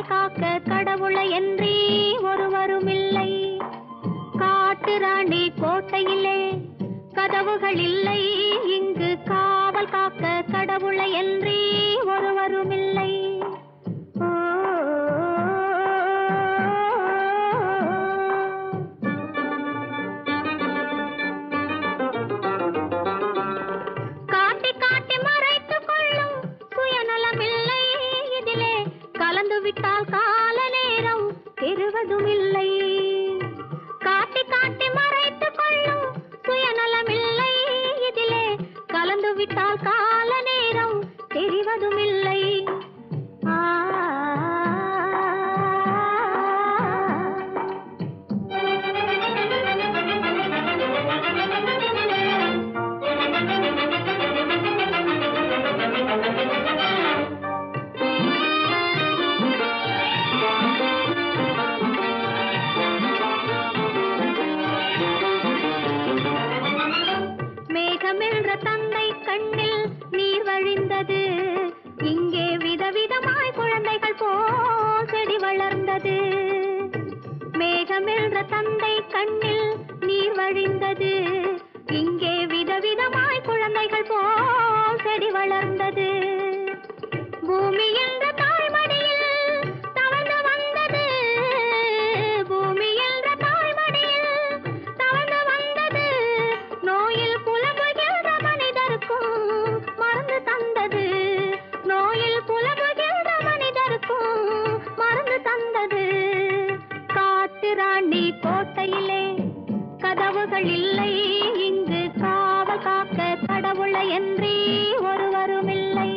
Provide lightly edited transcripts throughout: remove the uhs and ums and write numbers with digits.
காவல் காக்க கடவுளை என்றே ஒருவருமில்லை. காட்டு ராணி கோட்டையிலே கதவுகள் இல்லை, இங்கு காவல் காக்க கடவுளை என்றே ஒருவருமில்லை. விட்டால் கால நேரம் பெறுவதுமில்லை. காட்டி காட்டி மறைத்துக் கொள்ளும் சுயநலமில்லை, இதிலே கலந்து விட்டால் கால நேரம் தெரிவதுமில்லை. தந்தை கண்ணில் நீர் வழிந்தது, இங்கே விதவிதமாய் குழந்தைகள் போல் செடி வளர்ந்தது. மேகமென்ற தந்தை கண்ணில் நீர் வழிந்தது, இங்கே விதவிதமாய் குழந்தைகள் போல் செடி வளர்ந்தது. பூமி என்ற தாய்மடியில் தவழ்ந்து வந்தது, பூமி என்ற தாய்மடியில் தவழ்ந்து வந்தது. நோயில் புலம்புகின்ற மனிதருக்கும் மருந்து தந்தது, நோயில் புலம்புகின்ற மனிதருக்கும் மருந்து தந்தது. காட்டு ராணி கோட்டையிலே கதவுகள் இல்லை, இங்கு காவல் காக்க கடவுளை என்றே ஒருவருமில்லை.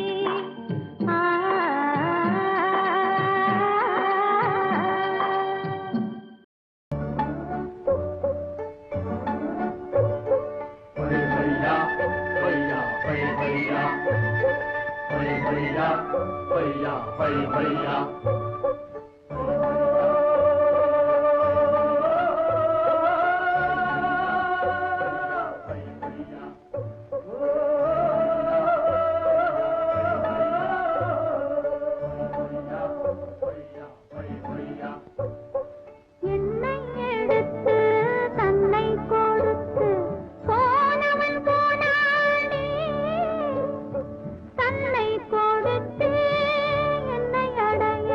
தன்னை கொடுத்து என்னை அடைய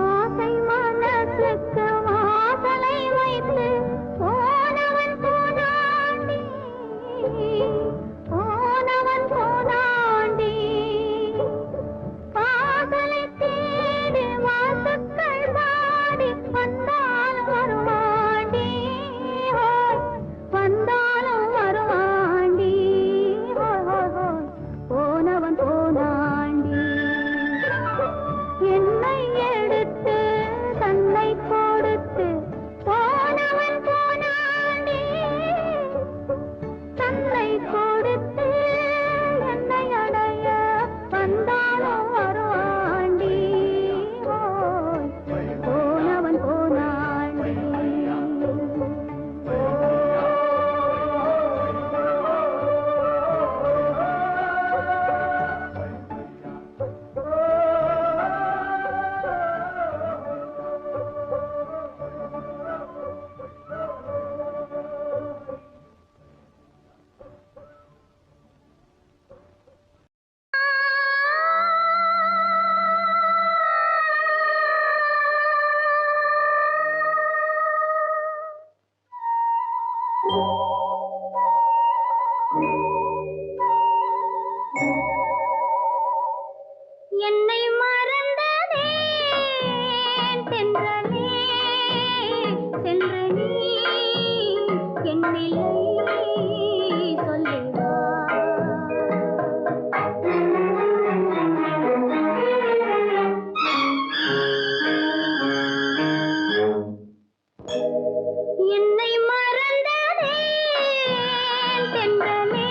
ஆசை மனசுக்கு வாசலை வைத்து போனவன் போனாண்டி, போனவன் போனாண்டி. வாசலை தேடி வாசக்கள் வாடி வந்தாலும் வருவாண்டி, வந்தாலும் வருவாண்டி. போனவன் போனாண்டி. என்னை எடுத்து தன்னை கொடுத்து போனவன் போனாண்டி, தன்னை கொடுத்து என்னை அடைய வந்தாலும் வருவாண்டி. போனவன் போனாண்டி. என்னை மறந்ததே தென்றலே, சென்று நீ என்னில்லை சொல்லுவா. என்னை மறந்ததே தென்றலே,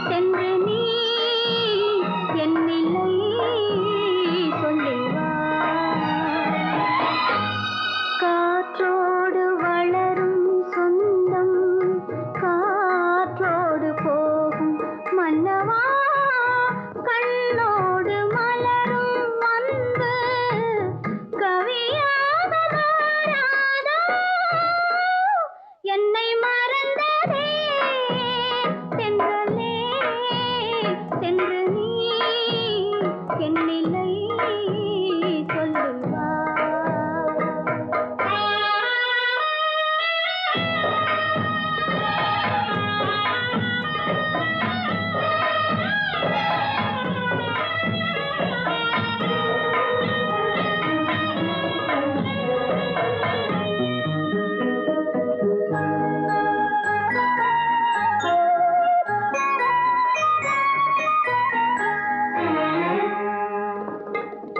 சென்று நீ என்னில்லை சொல்லுவா. காற்றோடு வளரும் சொந்தம், காற்றோடு போகும் மன்னவா. கண்ணோடு மலரும் அன்பு கவியாக மாறாதோ. என்னை மறந்ததே தென்றலே, சென்று நீ என்னில்லை சொல்லுவா.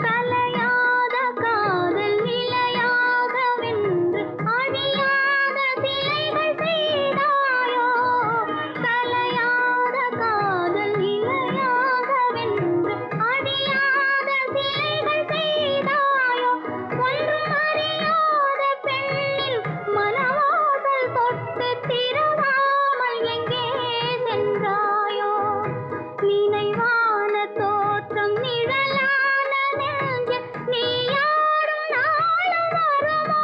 கலையாத காதல் நிலையாக வென்று அழியாத சிலைகள் செய்தாயோ. கலையாத காதல் நிலையாக வென்று அழியாத சிலைகள் செய்தாயோ. ஒன்றும் அறியாத பெண்ணில் மனவாசல் தொட்டு திறவாமல் எங்கே சென்றாயோ. நினைவான தோற்றம் நிழலான நெஞ்சு நீயாடும் நாளும் வருமோ.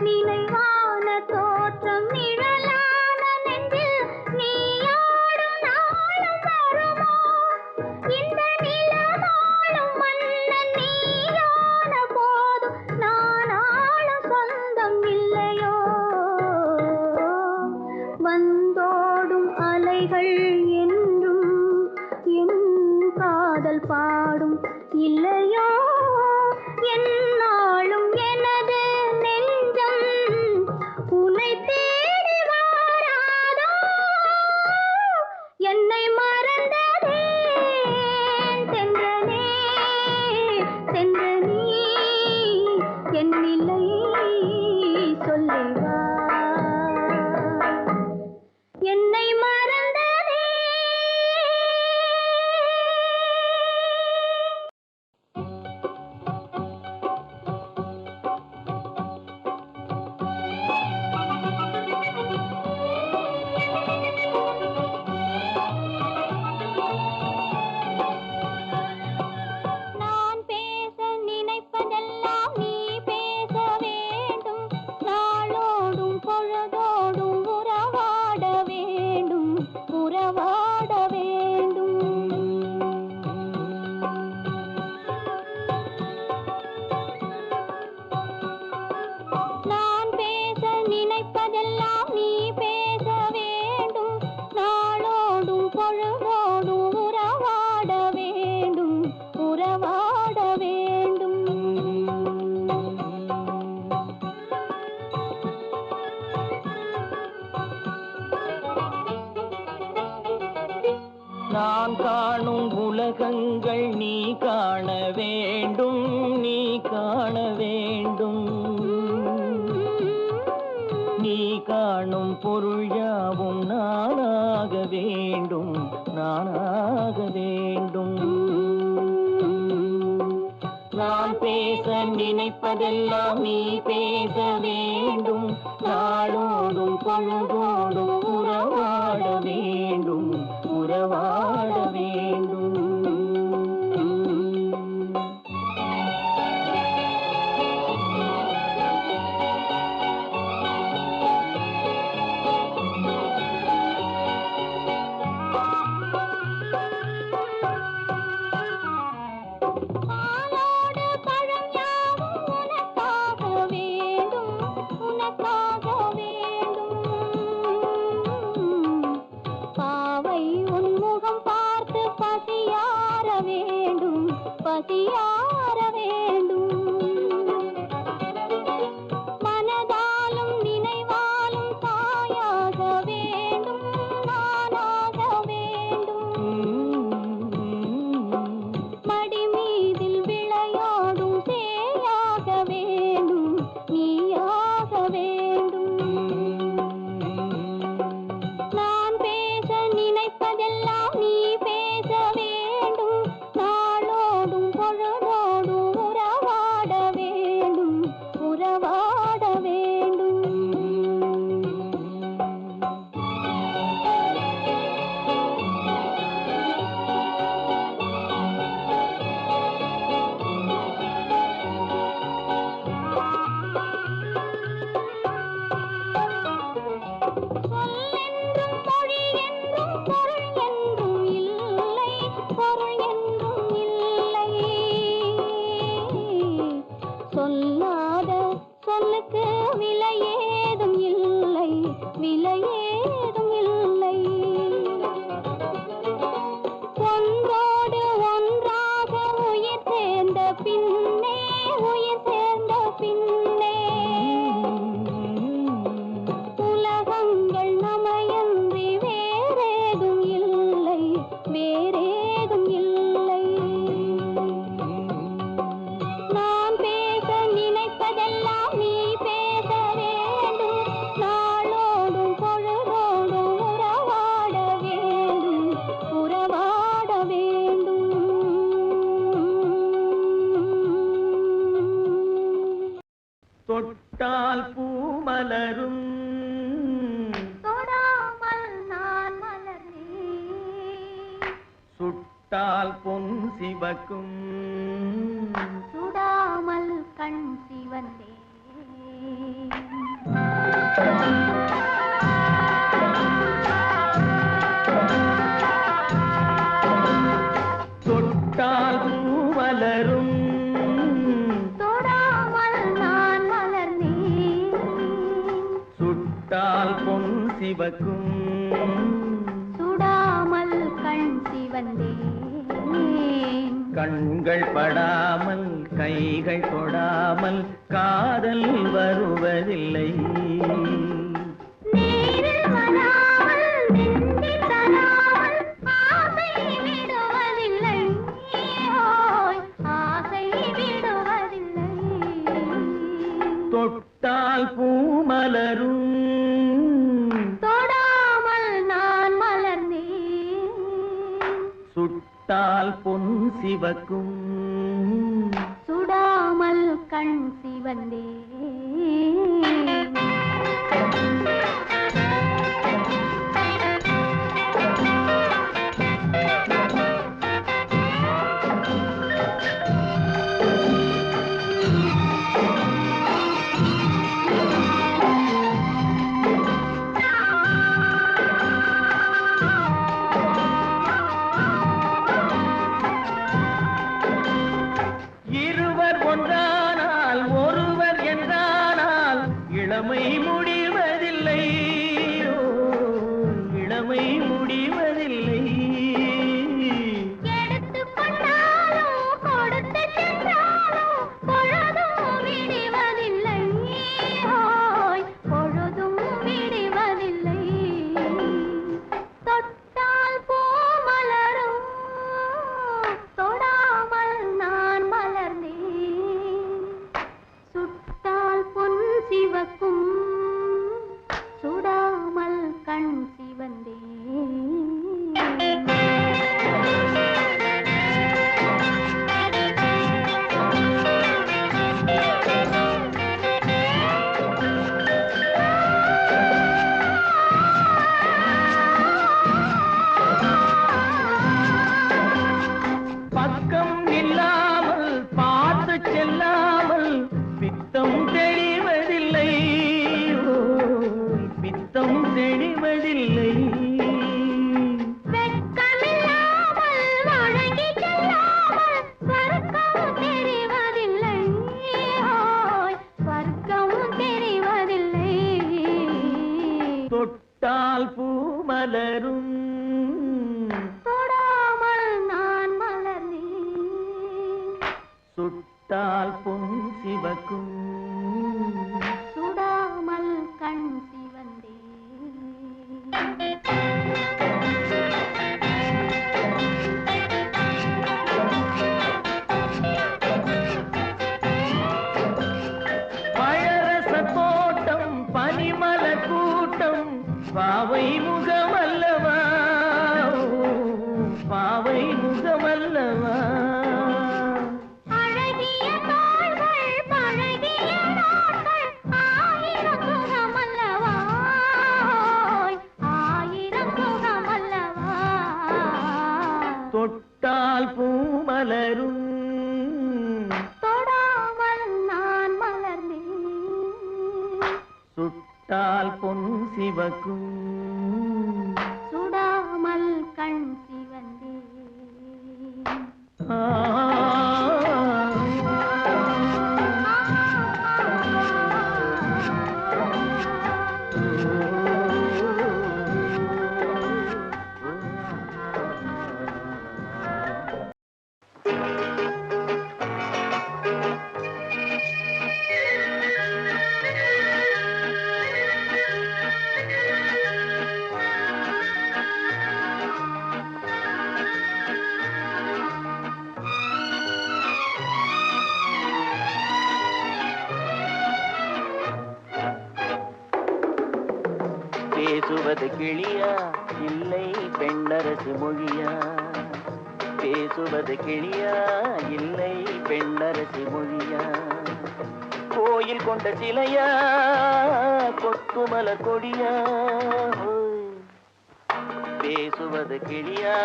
நினைவான தோற்றம் நிழலான நெஞ்சு நீயாடும் நாளும் வருமோ. இந்த நிலவாழும் மன்னன் நீயான போதும் நான் ஆளும் சொந்தம் இல்லையோ. வந்தோடும் அலைகள் என்றும் என் காதல் பாடும் இல்லையோ. என்னாலும் எனது நெஞ்சம் உன்னை தேடி வாராதோ. என்னை மறந்ததே தென்றலே, சென்று நீ என்னில்லை சொல்லுவா. என்னை மறந்ததே. நான் காணும் உலகங்கள் நீ காண வேண்டும், நீ காண வேண்டும். நீ காணும் பொருள் யாவும் நானாக வேண்டும், நானாக வேண்டும். நான் பேச நினைப்பதெல்லாம் நீ பேச வேண்டும். நாளோடும் பொழுதோடும் உறவாட வேண்டும், உறவாட வேண்டும். பசியார வேண்டும். மனதாலும் நினைவாலும் தாயாக வேண்டும், நானாக வேண்டும். மடி மீதில் விளையாடும் சேயாக வேண்டும், நீயாக வேண்டும். நான் பேச நினைப்பதெல்லாம் நீ பேச வேண்டும். நாளோடும் பொழுதோடும் உறவாட வேண்டும், உறவாட வேண்டும். சொல்லென்றும் மொழி என்றும் பொருள் என்றும் இல்லை, பொருள் என்றும் இல்லை. சொல்லாத சொல்லுக்கு விலை ஏதும் இல்லை, விலை ஏதும் இல்லை. ஒன்றோடு ஒன்றாக உயிர் சேர்ந்த பின்னே, உயிர் சேர்ந்த பின்னே உலகங்கள் நமையன்றி வேறேதும் இல்லை, வேறேதும் இல்லை. நான் பேச நினைப்பதெல்லாம் நீ பேச வேண்டும். நாளோடும் பொழுதோடும் உறவாட வேண்டும், உறவாட வேண்டும். தொட்டால் பூ மலரும், தொடாமல் நான் மலர்ந்தேன். சுட்டால் பொன் சிவக்கும். சுடாமல் கண் சிவந்தேன். தொட்டால் பூ மலரும், தொடாமல் நான் மலர்ந்தேன். சுட்டால் பொன் சிவக்கும். சுடாமல் கண் சிவந்தேன். கண்கள் படாமல் கைகள் தொடாமல் காதல் வருவதில்லை. நேரில் வராமல் நெஞ்சில் தராமல் ஆசை விடுவதில்லை, ஓய் ஆசை விடுவதில்லை. தொட்டால் பூ மலரும், தொடாமல் நான் மலர்ந்தேன். சுட்டால் பொன் சிவக்கும். சுடாமல் கண் சிவந்தேன். இருவர் ஒன்றானால் ஒருவர் என்றானால் இளமை முடிவதில்லை, இளமை முடிவதில்லை. எடுத்துக் கொண்டாலும் கொடுத்து சென்றாலும் பொழுதும் விடுவதில்லை, ஓய் பொழுதும் விடுவதில்லை. தொட்டால் பூ மலரும், சுட்டால் பொன் சிவக்கும் சுடாமல் கண் சிவந்தே. பழரச தோட்டம் பனிமல கூட்டம் பாவை முகமல்லவா, பாவை முகமல்லவா. அழகிய தாள்கள் பழகிய நாட்கள் ஆயிரம் சுகமல்லவா, ஆயிரம் சுகமல்லவா. தொட்டால் பூமலரும் தொடாமல் நான் மலர்ந்தேன். சுட்டால் பொன் சிவக்கும் சுடாமல் கண் சிவந்தே. ஆ. பேசுவது கிளியா இல்லை பெண்ணரசு மொழியா, பேசுவது கிளியா இல்லை பெண்ணரசு மொழியா, கோயில் கொண்ட சிலையா கொத்துமலர் கொடியா, பேசுவது கிளியா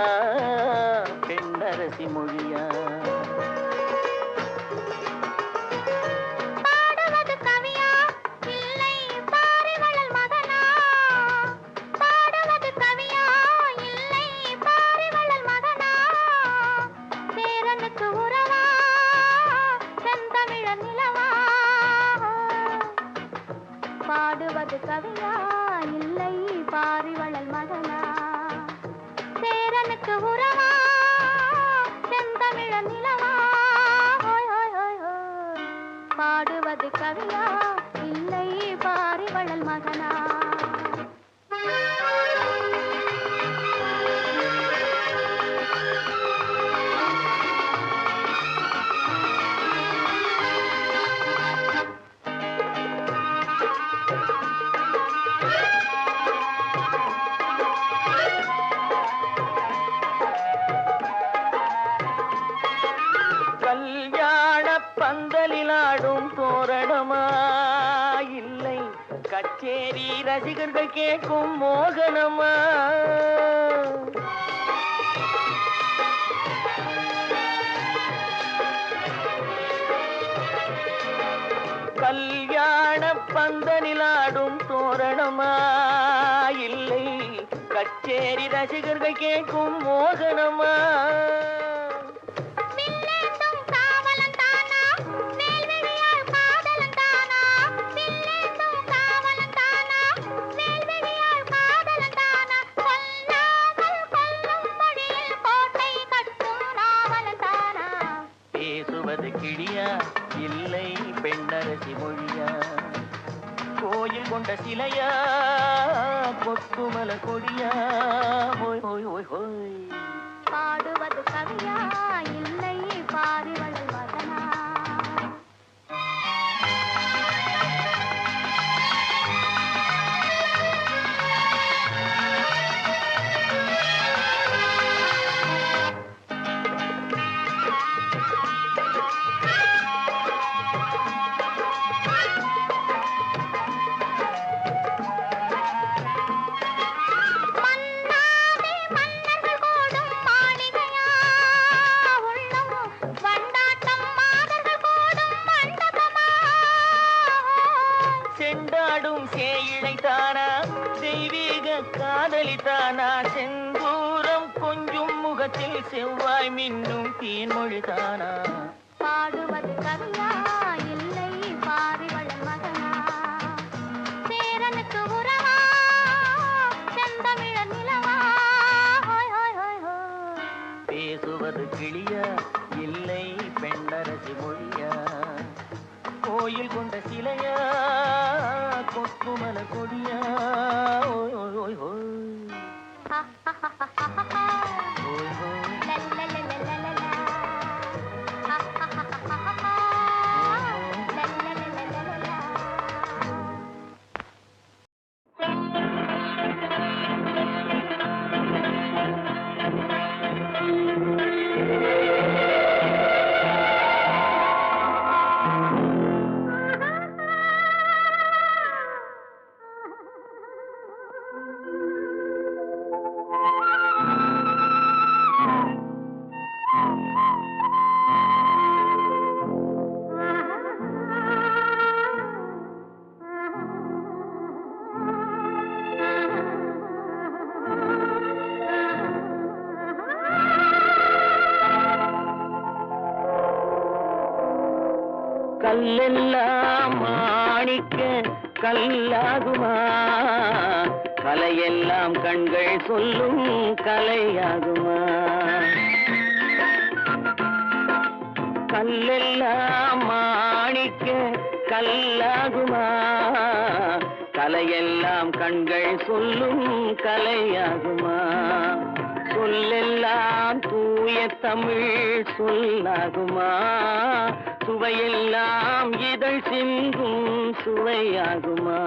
பெண்ணரசி மொழியா. பாடுவது கவியா இல்லை பாரிவளல் மகனா, பாடுவது கவியா இல்லை பாரிவளல் மகனா, சேரனுக்கு உறவா செந்தமிழ நிலவா. பாடுவது கவியா இல்லை பாரிவளல் மகனா, சேரனுக்கு உறவா செந்தமிழ நிலவா. ஹோய் ஹோய் ஹோய் ஹோய். பாடுவது கவியா இல்லை பாரிவளல் மகனா. கல்யாண பந்தலிலாடும் தோரணமா இல்லை கச்சேரி ரசிகர்கள் கேட்கும் மோகனமா, கல்யாண பந்தலிலாடும் தோரணமா இல்லை கச்சேரி ரசிகர்கள் கேட்கும் மோகனமா. வில்லேந்தும் காவலன் தானா வேல்விழியால் காதலன் தானா, வில்லேந்தும் காவலன் தானா வேல்விழியால் காதலன் தானா, கொல்லாமல் கொல்லும் மொழியில் கோட்டை கட்டும் நாவலன் தானா. பேசுவது கிளியா இல்லை பெண்ணரசி மொழியா, கோயில் கொண்ட சிலையா கொத்துமல கொடியா, ஹோய் ஹோய் ஹோய் ஹோய். பாடுவது கவியா இல்லை பாரிவளல் மகனா. மன்னாதே மன்னர்கள் கூடும் மாளிகையா உள்ளம், வண்டாட்டம் மாதர்கள் கூடும் மண்டபமா. செண்டாடும் சேயிழை தானா தெய்வீக காதலி தானா, செந்தூரம் கொஞ்சும் முகத்தில் செவ்வாய் மின்னும் தேன்மொழி தானா. பாடுவது கவியா இல்லை பாரிவளல் மகனா, சேரனுக்கு உறவா செந்தமிழ நிலவா. ஹோய் ஹோய் ஹோய் ஹோய். பேசுவது கிளியா இல்லை பெண்ணரசி மொழியா. கோயில் கொண்ட சிலையா கொத்துமல கொடியா ஓய் ஓய் ஓய் ஓய் ஓய் ஓய் கல்லெல்லாம் மாணிக்க கல்லாகுமா கலையெல்லாம் கண்கள் சொல்லும் கலையாகுமா கல்லெல்லாம் மாணிக்க கல்லாகுமா கலையெல்லாம் கண்கள் சொல்லும் கலையாகுமா சொல்லெல்லாம் தூய தமிழ் சொல்லாகுமா சுவையெல்லாம் இதழ் சிந்தும் சுவையாகுமா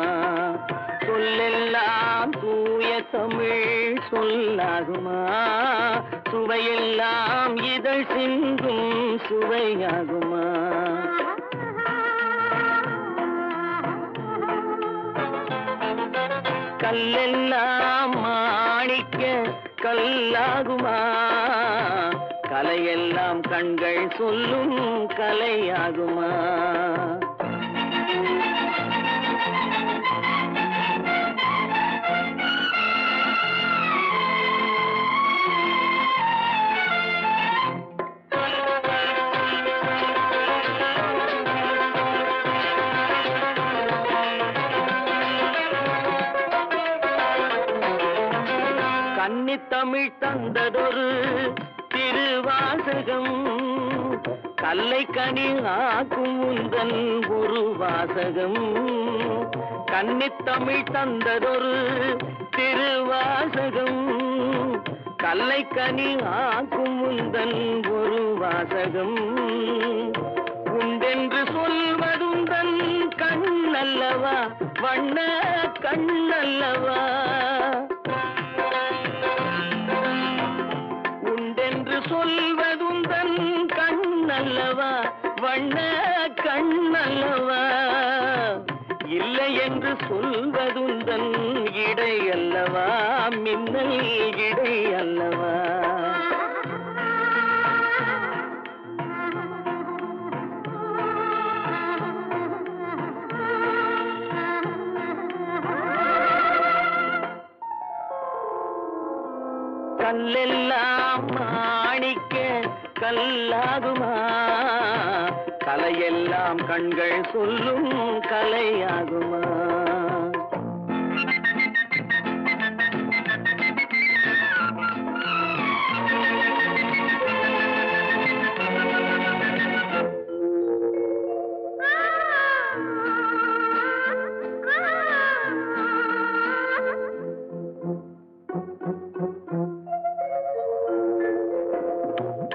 சொல்லெல்லாம் தூய தமிழ் சொல்லாகுமா சுவையெல்லாம் இதழ் சிந்தும் சுவையாகுமா கல்லெல்லாம் மாணிக்க கல்லாகுமா கலையெல்லாம் கண்கள் சொல்லும் கலையாகுமா கன்னித்தமிழ் தந்ததொரு திருவாசகம் கல்லை கனி ஆக்கும் உந்தன் ஒரு வாசகம் கன்னித்தமிழ் தந்ததொரு திருவாசகம் கல்லை கனி ஆக்கும் உந்தன் ஒரு வாசகம் உண்டென்று சொல்வதுந்தன் கண்ணல்லவா வண்ண கண்ணல்லவா சொல்வதுந்தன் கண்ணல்லவா வண்ண கண்ணல்லவா இல்லை என்று சொல்வதுந்தன் இடை அல்லவா மின்னல் இடை அல்லவா கல்லெல்லாம் மாணிக்க கல்லாகுமா கலையெல்லாம் கண்கள் சொல்லும் கலையாகுமா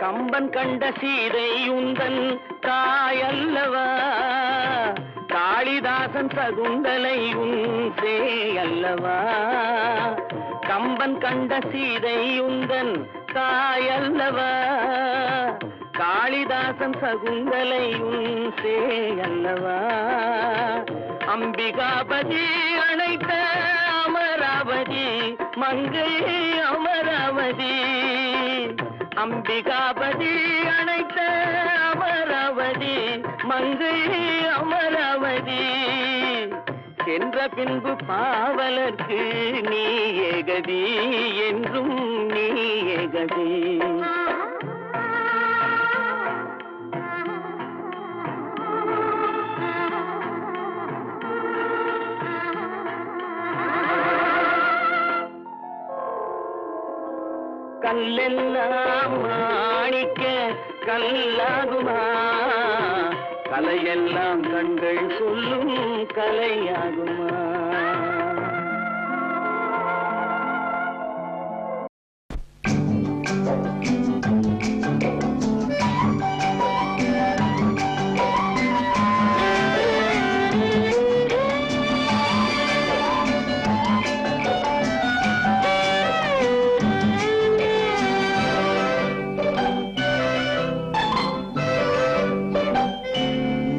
கம்பன் கண்ட சீதை உந்தன் தாயல்லவா காளிதாசன் சகுந்தலை உன் சேயல்லவா கம்பன் கண்ட சீதை உந்தன் தாயல்லவா காளிதாசன் சகுந்தலை உன் சேயல்லவா அம்பிகாபதி அணைத்த அமராவதி மங்கை அமராவதி அம்பிகாபதி அணைத்த அமராவதி மங்கை அமராவதி சென்ற பின்பு பாவலர்க்கு நீ ஏகதி என்றும் நீ ஏகதி கல்லெல்லாம் மாணிக்க கல்லாகுமா கலையெல்லாம் கண்கள் சொல்லும் கலையாகுமா?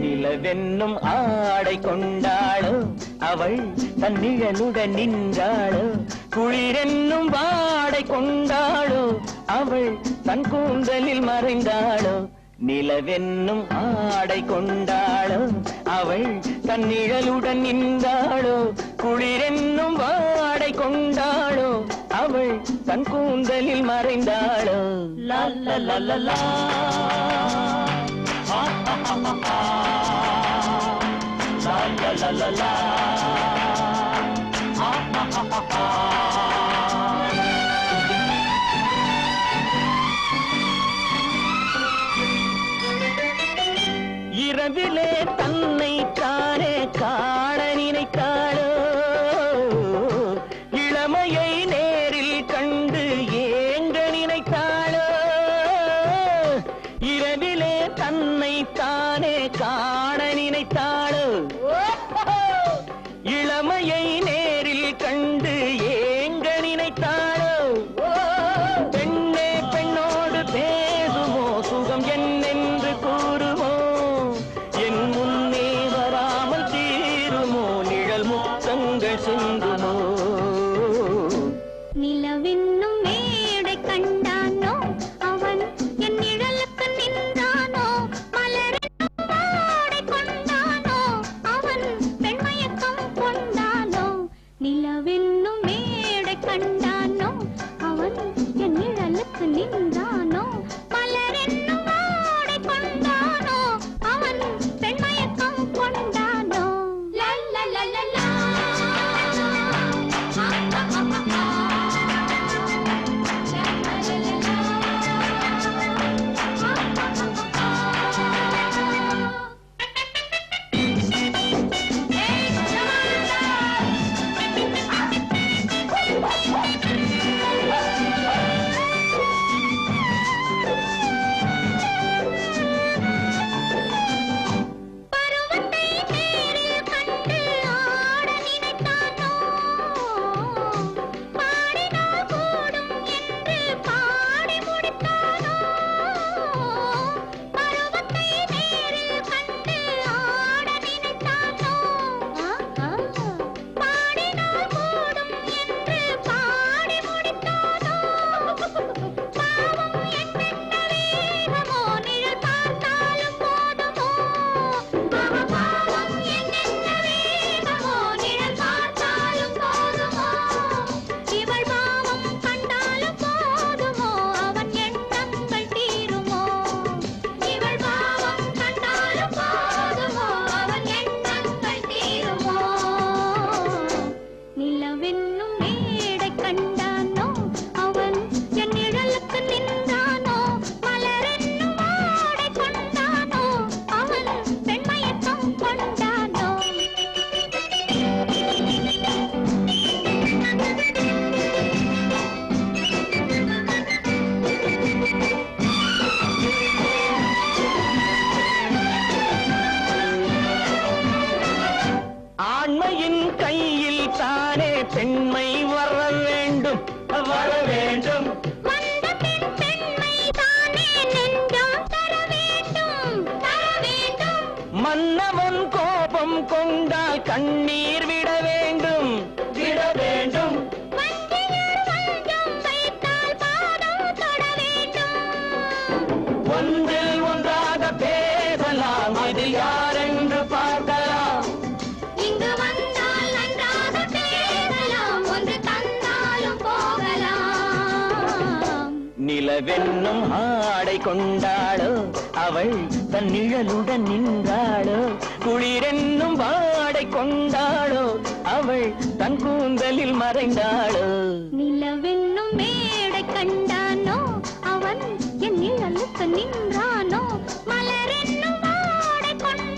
நிலவென்னும் ஆடை கொண்டாளோ அவள் தன் நிழலுடன் நின்றாளோ, குளிரென்னும் வாடை கொண்டாளோ அவள் தன் கூந்தலில் மறைந்தாளோ. நிலவென்னும் ஆடை கொண்டாளோ அவள் தன் நிழலுடன் நின்றாளோ, குளிரென்னும் வாடை கொண்டாளோ அவள் தன் கூந்தலில் மறைந்தாளோ. லா லா லா லா லா la la la la இரவிலே தன்னை தானே காண நினைத்தாளோ, இளமையை நேரில் கண்டு ஏங்க நினைத்தாளோ. இரவிலே தன்னை தானே காண நினைத்தாளோ, இளமையை நேரில் கண்டு ஏங்க நினைத்தாளோ. பெண்ணே பெண்ணோடு பேசுமோ, சுகம் என்னென்று கூறுமோ, என் முன்னே வராமல் தீருமோ, நிழல் முத்தங்கள் சிந்துமோ. நிலவென்னும் மேடை கண்டானோ அவன் என் நிழலுக்கு நின்றானோ, மலரென்னும் பாடை கொண்டானோ அவன் பெண்மயக்கம் கொண்டானோ. நிலவென்னும் மேடை கண்டானோ அவன் என் நிழலுக்கு நின்றானோ, மலரென்னும் பாடை கொண்டானோ அவன் பெண்மயக்கம் கொண்டானோ. லா லா லா லா லா பெண்மை வர வேண்டும், வர வேண்டும். வந்த பெண்மை தானே நெஞ்சம் தர வேண்டும், தர வேண்டும். மன்னவன் கோபம் கொண்டால் கண்ணீர் விட வேண்டும், விட வேண்டும். வஞ்சியர் வஞ்சம் வைத்தால் பாதம் தொட வேண்டும். ஒன்றில் ஒன்றாக பேசலாம், அது யாரென்று பார்க்கலாம். இங்கு வந்தால் நன்றாக பேசலாம், ஒன்று தந்தாலும் போகலாம். நிலவென்னும் ஆடை கொண்டாளோ அவள் தன் நிழலுடன் நின்றாளோ, குளிரென்னும் வாடை கொண்டாளோ அவள் தன் கூந்தலில் மறைந்தாளோ. நிலவென்னும் மேடை கண்டானோ அவன் என் நிழலுக்கு நின்றானோ, மலரென்னும் வாடை கொண்டானோ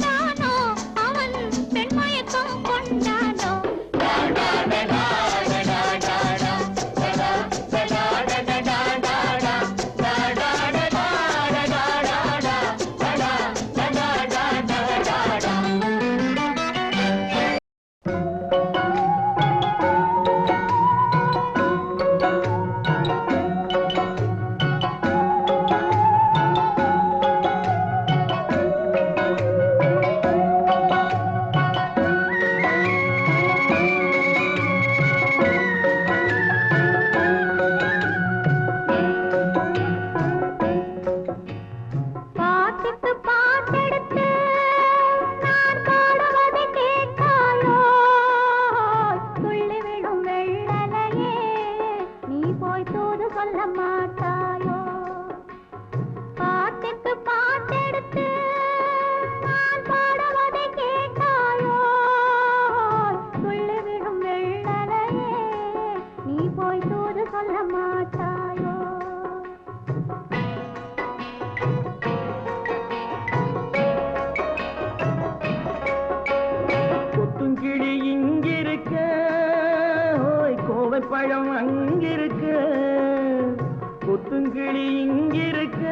பழம் அங்கிருக்க கொத்துங்கிளி இங்கிருக்க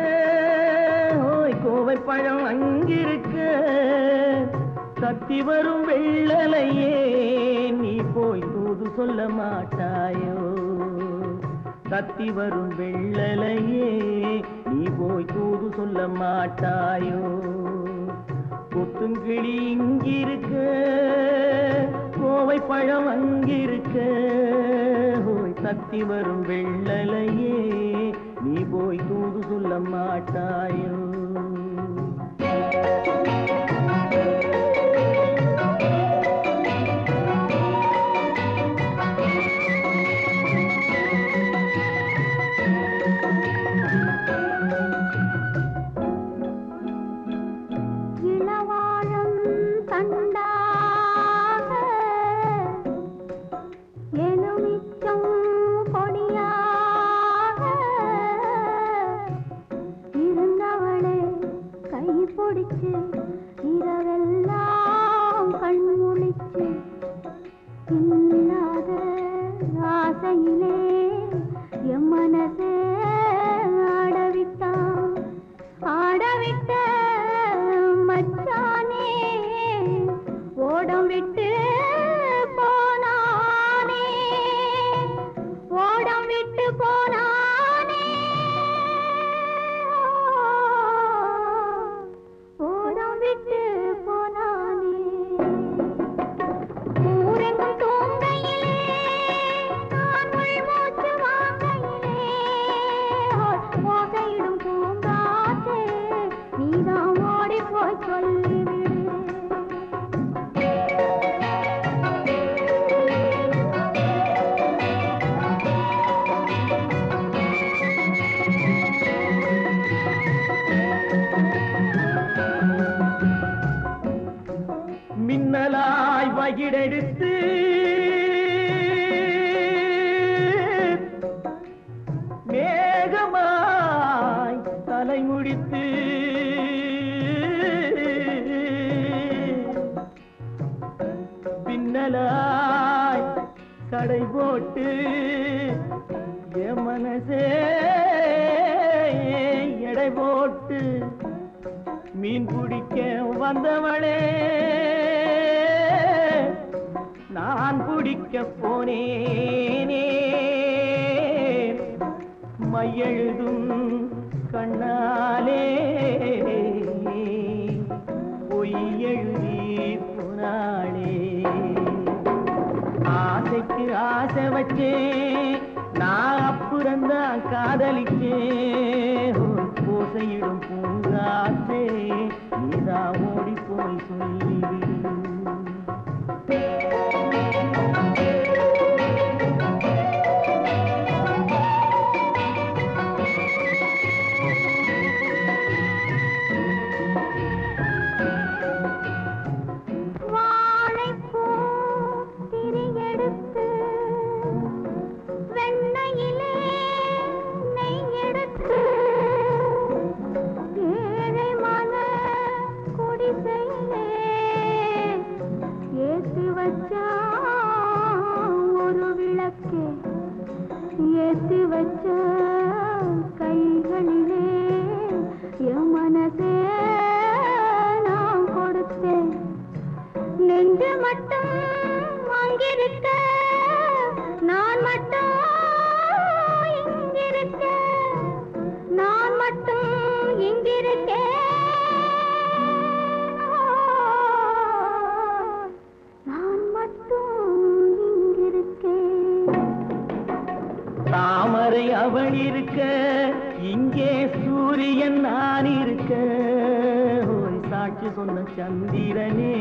ஓய் கோவை பழம் அங்கிருக்க தத்தி வரும் வெள்ளலையே நீ போய் தூது சொல்ல மாட்டாயோ தத்தி வரும் வெள்ளலையே நீ போய் தூது சொல்ல மாட்டாயோ கொத்துங்கிளி இங்கிருக்க கோவை பழம் அங்கிருக்க ஓய் தத்தி வரும் வெள்ளலையே நீ போய் தூது சொல்ல மாட்டாயோ இரவெல்லாம் கண்முழிச்சு இல்லாத ஆசையிலே என் மனசே ஆடவிட்ட மச்சானே ஓடம் விட்டு போனானே ஓடம் விட்டு போனானே ஓடம் விட்டு போனானே ஊரெங்கும் தூங்கையிலே நான் மூச்சு வாங்கையிலே ஓசையிடும் பூங்காற்றே நீதான் ஓடி போய் சொல்லிவிடு மின்னலாய் வகிடெடுத்து மேகமாய் தலை முடித்து பின்னலாய் கடை போட்டு என் மனசே எடை போட்டு மீன் பிடிக்க வந்தவளே நான் பிடிக்க போனேனே மையெழுதும் கண்ணாலே பொய் எழுதி போனாளே ஆசைக்கு ஆசை வச்சேன் நான் அப்புறந்தான் காதலிச்சேன் பூசையிடும் பூங்காற்றே நீதா ஓடி போய் சொல்லிவிடு ஒரு விளக்கே ஏத்தி வச்ச கைகளிலே என் மனசே நான் கொடுத்தேன் நெஞ்சு மட்டும் அங்கிருக்க நான் மட்டும் இங்கிருக்க நான் மட்டும் இங்கிருக்கேன் தாமரை அவள் இருக்க இங்கே சூரியன் நான் இருக்க சாட்சி சொன்ன சந்திரனே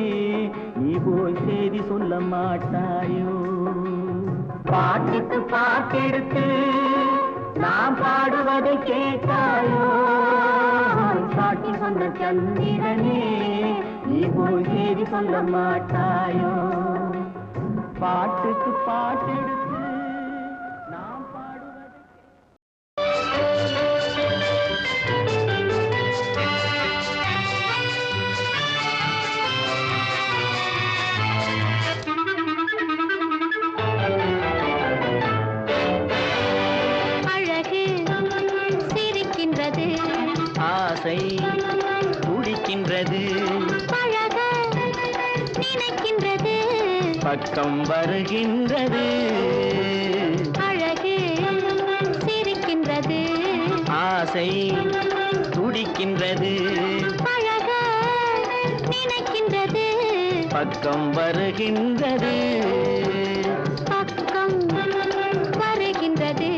நீ போய் செய்தி சொல்ல மாட்டாயோ பாட்டுக்கு பாட்டெடுத்து நான் பாடுவதை கேட்டாயோ சாட்சி சொன்ன சந்திரனே நீ போய் செய்தி சொல்ல மாட்டாயோ பாட்டுக்கு பாட்டெடுத்து நான் பாடுவதை பக்கம் வருகின்றது. அழகு சிரிக்கின்றது. ஆசை துடிக்கின்றது. பழக நினைக்கின்றது. பக்கம் வருகின்றது. பக்கம் வருகின்றது.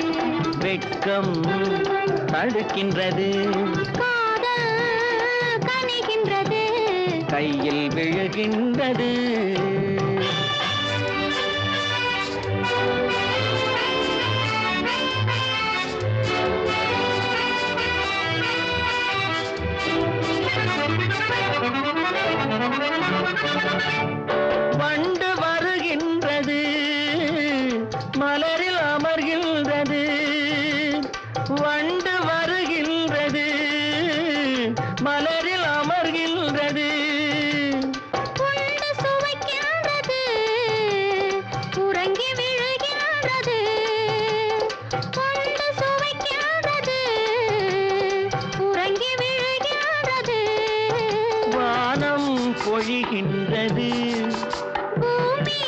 வெட்கம் தடுக்கின்றது. காதல் கனிகின்றது. கையில் விழுகின்றது. வண்டு வருகின்றது. மலரில் அமர்கின்றது. வண்டு வருகின்றது. மலரில் அமர்கின்றது. உண்டு சுவைக்கின்றது. உறங்கி விழுகின்றது. உண்டு சுவைக்கின்றது. உறங்கி விழுகின்றது. வானம் பொழிகின்றது. பூமி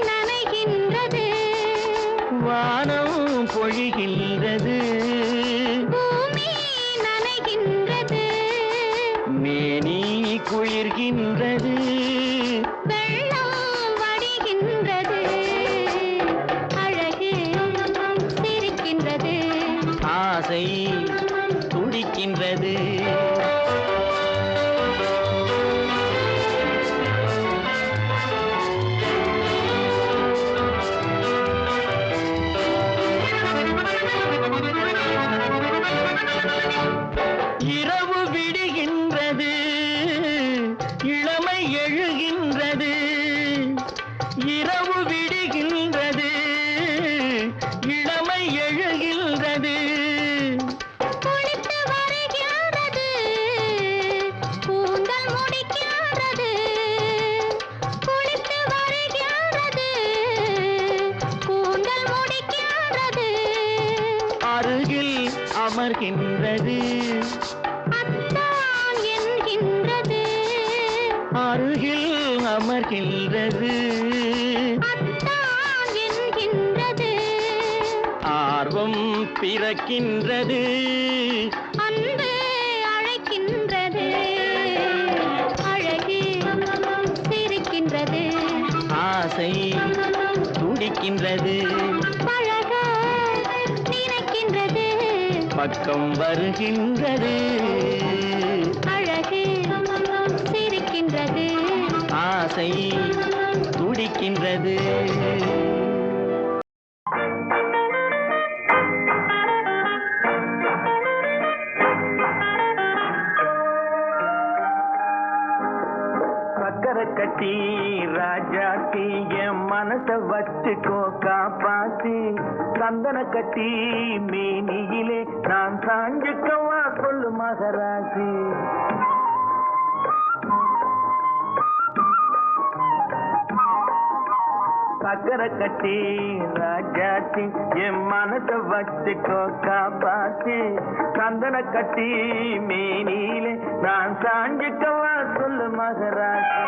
நனைகின்றது. வானம் பொழிகின்றது. பூமி நனைகின்றது. மேனி குளிர்கின்றது. வெள்ளம் வடிகின்றது. அழகு சிரிக்கின்றது. ஆசை துடிக்கின்றது. இரவு விடுகின்றது. இளமை எழுகின்றது. இரவு விடுகின்றது. இளமை எழுகின்றது. குளித்து வருகின்றது. கூந்தல் முடிக்கின்றது. குளித்து வருகின்றது. கூந்தல் முடிக்கின்றது. அருகில் அமர்கின்றது. அத்தான் என்கின்றது. அருகில் அமர்கின்றது. அத்தான் என்கின்றது. ஆர்வம் பிறக்கின்றது. அன்பு அழைக்கின்றது. அழகு சிரிக்கின்றது. ஆசை துடிக்கின்றது. பழக நினைக்கின்றது. பக்கம் வருகின்றது. அழகு சிரிக்கின்றது. ஆசை துடிக்கின்றது. சக்கரை கட்டி ராஜாத்தி என் மனச வச்சுக்கோ காப்பாத்தி. சந்தன கட்டி மேனியிலே நான் சாஞ்சுக்கவா சொல்லு மகராசி. சக்கரை கட்டி ராஜாத்தி என் மனச வச்சுக்கோ காப்பாத்தி. சந்தன கட்டி மேனியிலே நான் சாஞ்சுக்கவா சொல்லு மகராசி.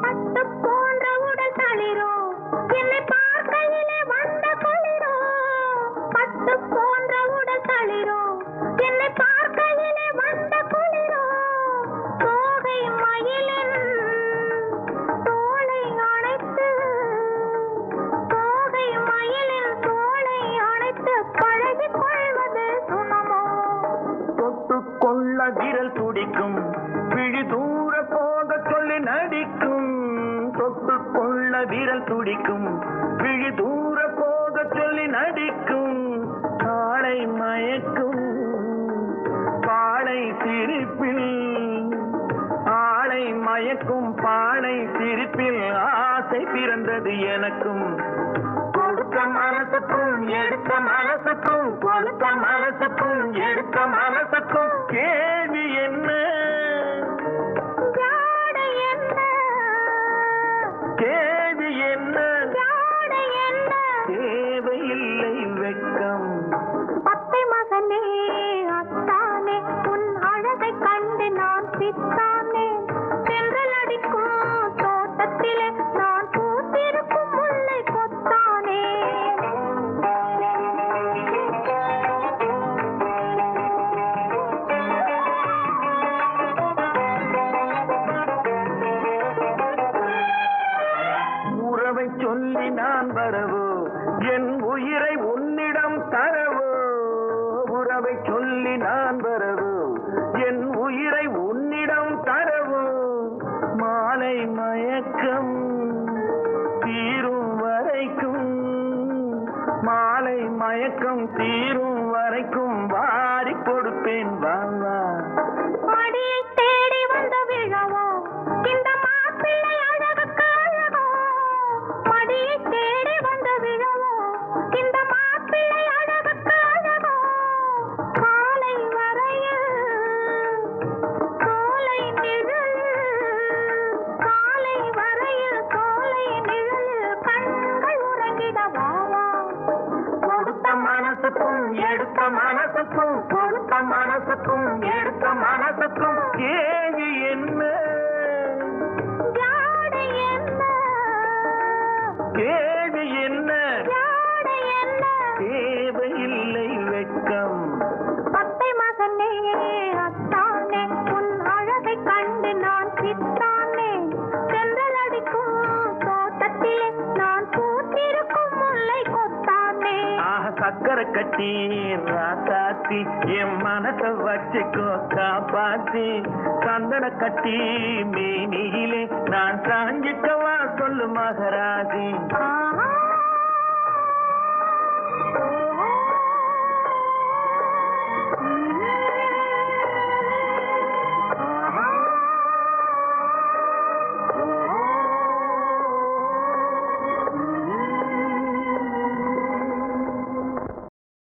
பட்டு போன்ற உடல் தளிரோ என்னை பார்க்கையிலே வந்த குளிரோ. பட்டு போன்ற உடல் தளிரோ என்னை பார்க்கையிலே வந்த குளிரோ. தோகை மயிலின் தோளை அணைத்து. தோகை மயிலின் தோளை அணைத்து பழகிக் கொள்வது சுகமோ. தொட்டு கொள்ள விரல் துடிக்கும். விழி தூர போக சொல்லி நடிக்கும். தொட்டு கொள்ள விரல் துடிக்கும். விழி தூர போக சொல்லி நடிக்கும். காளை மயக்கும் பாளை சிரிப்பில். ஆளை மயக்கும் பாளை சிரிப்பில் ஆசை பிறந்தது எனக்கும். கொடுத்த மனசுக்கும் எடுத்த மனசுக்கும். கொடுத்த மனசுக்கும் எடுத்த மனசுக்கும் கேள்வி என்ன. ஜாடை என்ன. கேள்வி சொல்லி நான் வரவோ என் உயிரை உன்னிடம் தரவோ உறவை சொல்லி நான் வரவோ என் உயிரை உன்னிடம் தரவோ மாலை மயக்கம் தீரும் வரைக்கும் மாலை மயக்கம் தீரும் வரைக்கும் வாரி கொடுப்பேன் வாங்க அடியை தேடி வந்த விழவோ இந்த மாப்பிள்ளை அழகுக்கு அழகோ மடியை தேடி வந்த விழவோ இந்த மாப்பிள்ளை அழகுக்கு அழகோ காலை வரையில் சோலை நிழல் காலை வரையில் சோலை நிழல் கண்கள் உறங்கிடவாவா கொடுத்த மனசுக்கும் எடுத்த மனசுக்கும் கொடுத்த மனசுக்கும் எடுத்த மனசுக்கும் கேள்வி என்ன ஜாடை என்ன கேள்வி என்ன ஜாடை என்ன தேவையில்லை வெட்கம் பத்தை மகனே அத்தானே உன் அழகை கண்டு நான் சித்தானே சென்றல் அடிக்கும் தோட்டத்திலே நான் பூத்திருக்கும் முல்லை கொத்தானே ஆக சக்கரை கட்டி ராசாத்தி என் மனசை வச்சுக்கோ காப்பாத்தி சந்தன கட்டி மேனியிலே நான் சாஞ்சிக்கவா சொல்லு மகராஜி ஆஹா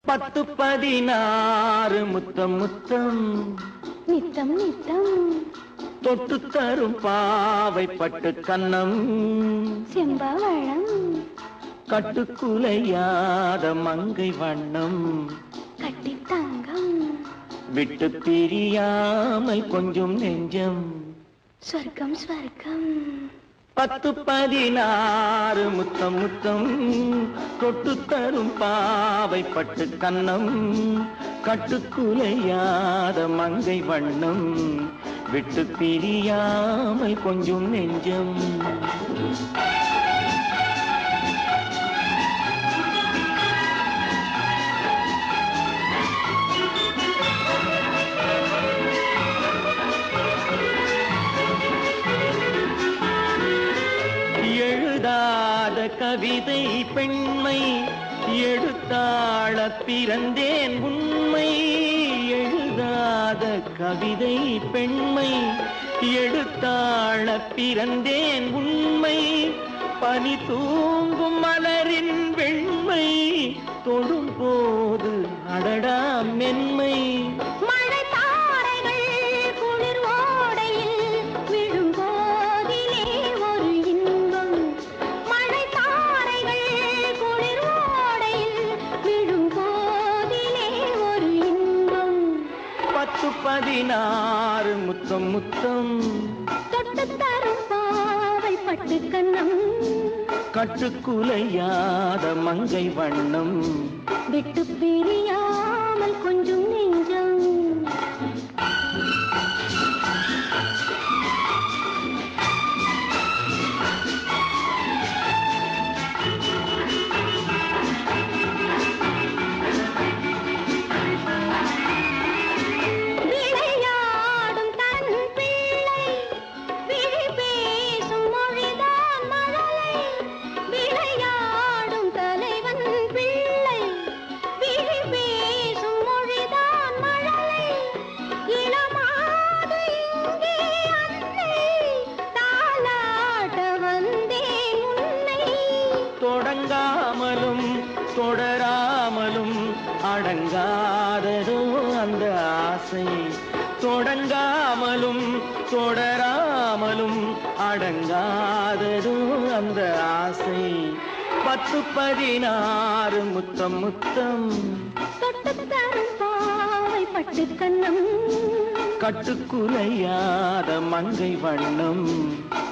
பத்து 16 முத்தம் முத்தம் நித்தம் நித்தம் தொட்டு தரும் பாவை பட்டு கண்ணம் செம்பவளம் கட்டுக்குலையாத மங்கை வண்ணம் கட்டி தங்கம் விட்டு பிரியாமல் கொஞ்சம் நெஞ்சம் ஸ்வர்க்கம் ஸ்வர்க்கம் 10 16 முத்தம் முத்தம் தொட்டு தரும் பாவை பட்டு கண்ணம் கட்டுக்குலையாத மங்கை வண்ணம் விட்டு பிரியாமல் கொஞ்சம் நெஞ்சம் எழுதாத கவிதை பெண்மை எடுத்தாள பிறந்தேன் உண்மை எழுதாத கவிதை பெண்மை எடுத்தாள பிறந்தேன் உண்மை பனி தூங்கும் மலரின் வெண்மை தொடும் போது அடடா மென்மை மழை தாரைகள் குளிர் ஓடையில் விழும் போதிலே ஒரு இன்பம் மழை தாரைகள் குளிர் ஓடையில் விழும் போதிலே ஒரு இன்பம் 10 16 முத்தம் முத்தம் தொட்டு தரும் பாவை பட்டு கண்ணம் கட்டுக்குலையாத மங்கை வண்ணம் விட்டு பிரியாமல் கொஞ்சம் நெஞ்சம் விளையாடும் தன் பிள்ளை விழி பேசும் மொழிதான் மழலை விளையாடும் தலைவன் பிள்ளை விழி பேசும் மொழிதான் மழலை இளமாது இங்கே அன்னை தாலாட்ட வந்தேன் உன்னை தொடங்காமலும் தொடராமலும் அடங்காததோ அந்த ஆசை தொடங்காமலும் தொடராமலும் அடங்காததோ அந்த ஆசை 10 16 முத்தம் முத்தம் தொட்டு தரும் பாவை பட்டு கண்ணம் கட்டுக்குலையாத மங்கை வண்ணம்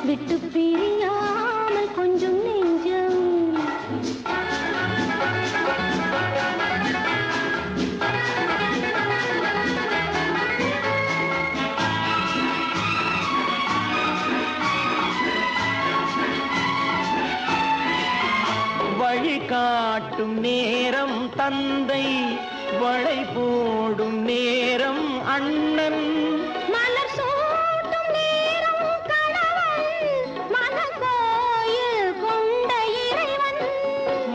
விட்டு பிரியாமல் கொஞ்சம் நெஞ்சம் காட்டும் நேரம் தந்தை, வளை போடும் நேரம் அண்ணன், மலர் சூட்டும் நேரம் கணவன், மனக்கோயில் கொண்ட இறைவன்.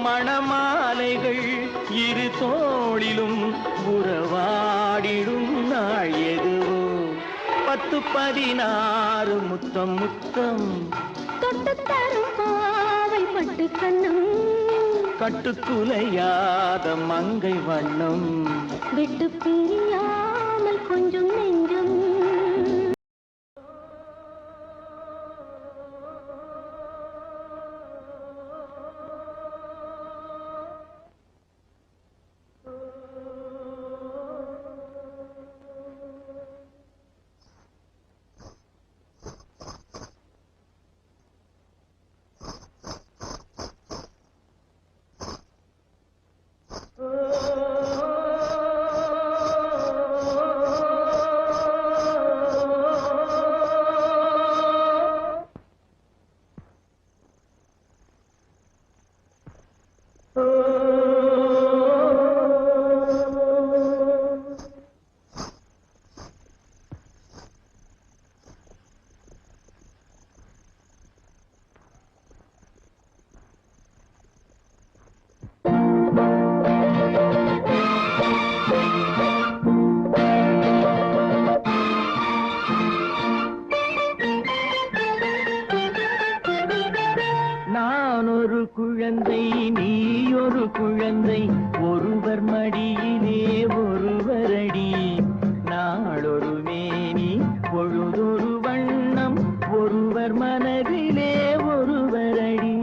மணமாலைகள் இரு தோளிலும் உறவாடிடும் நாள் எதுவோ, 10-16 முத்தம் முத்தம் தொட்டு தரும் பாவை பட்டு கண்ணம், கட்டுக்குலையாத மங்கை வண்ணம், விட்டு பிரியாமல் கொஞ்சம் நெஞ்சம். நான் ஒரு குழந்தை, நீ ஒரு குழந்தை, ஒருவர் மடியிலே ஒருவரடி, நாளொரு மேனி பொழுதொரு வண்ணம், ஒருவர் மனதிலே ஒருவரடி.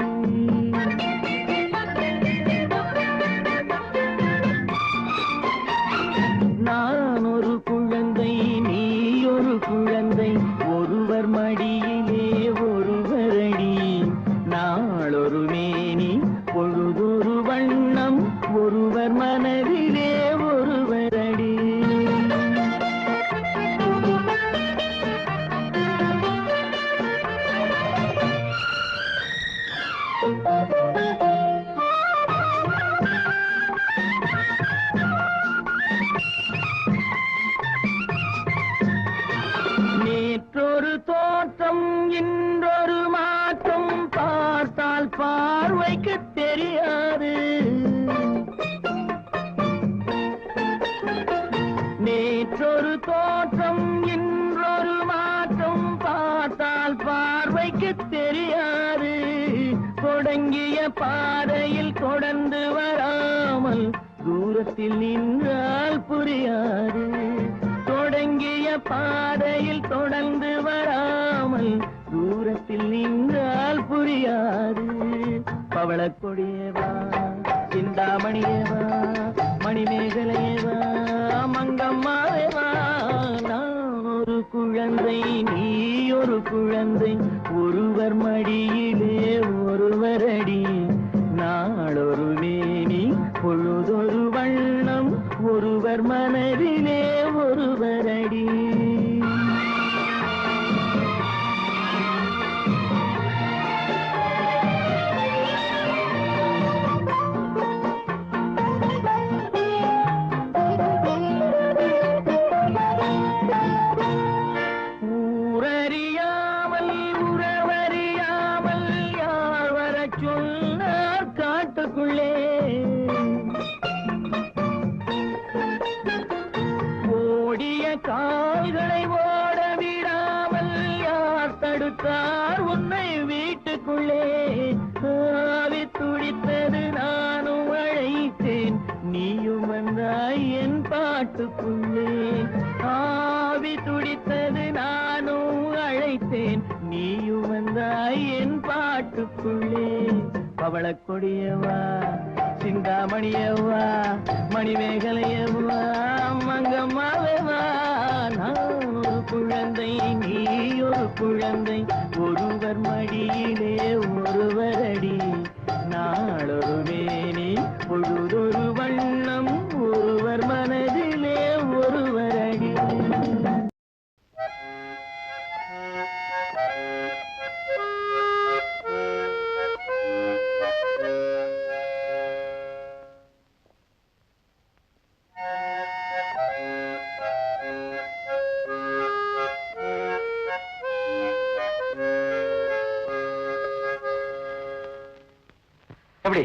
நான் ஒரு குழந்தை, நீ ஒரு குழந்தை, ஒருவர் மடியிலே ஒருவரடி, நாளொரு மேனி பொழுதொரு வண்ணம், ஒருவர் மனதிலே ஒருவரடி. நேற்றொரு தோற்றம் இன்றொரு மாற்றம், பார்த்தால் பார்வைக்கு தெரியாது. நேற்றொரு தோற்றம் இன்றொரு மாற்றம், பார்த்தால் பார்வைக்கு தெரியாது. தொடங்கிய பாதையில் தொடர்ந்து வராமல் தூரத்தில் நின்றால் புரியாது. தொடங்கிய பாதையில் தொடர்ந்து வராமல் தூரத்தில் நின்றால் புரியாது. பவளக்கொடியேவா, சிந்தாமணியேவா, மணிமேகலையேவா, மங்கம்மாவேவா. நான் ஒரு குழந்தை, நீ ஒரு குழந்தை, ஒருவர் மடியிலே ஒருவரடி, நாளொரு மேனி பொழுதொரு வண்ணம், ஒருவர் மனதிலே ஒருவரடி. ஊரறியாமல் உறவறியாமல் யார் வரச் சொன்னார் காட்டுக்குள்ளே, ஓடிய கால்களை ஓட விடாமல் யார் தடுத்தார் உன்னை வீட்டுக்குள்ளே. ஆவி துடித்தது நானும் அழைத்தேன், நீயும் வந்தாய் என் பாட்டுக்குள்ளே. ஆவி துடித்தது நானும் அழைத்தேன், நீயும் வந்தாய் என் பாட்டுக்குள்ளே. பவளக்கொடியவா, சிந்தாமணியவா, மணிமேகலையவா, மங்கம்மாவேவா. நான் ஒரு குழந்தை, நீ ஒரு குழந்தை, ஒருவர் மடியிலே ஒருவரடி, நாளொரு மேனி பொழுதொரு வண்ணம், ஒருவர் மனதிலே ஒருவரடி. எப்படி?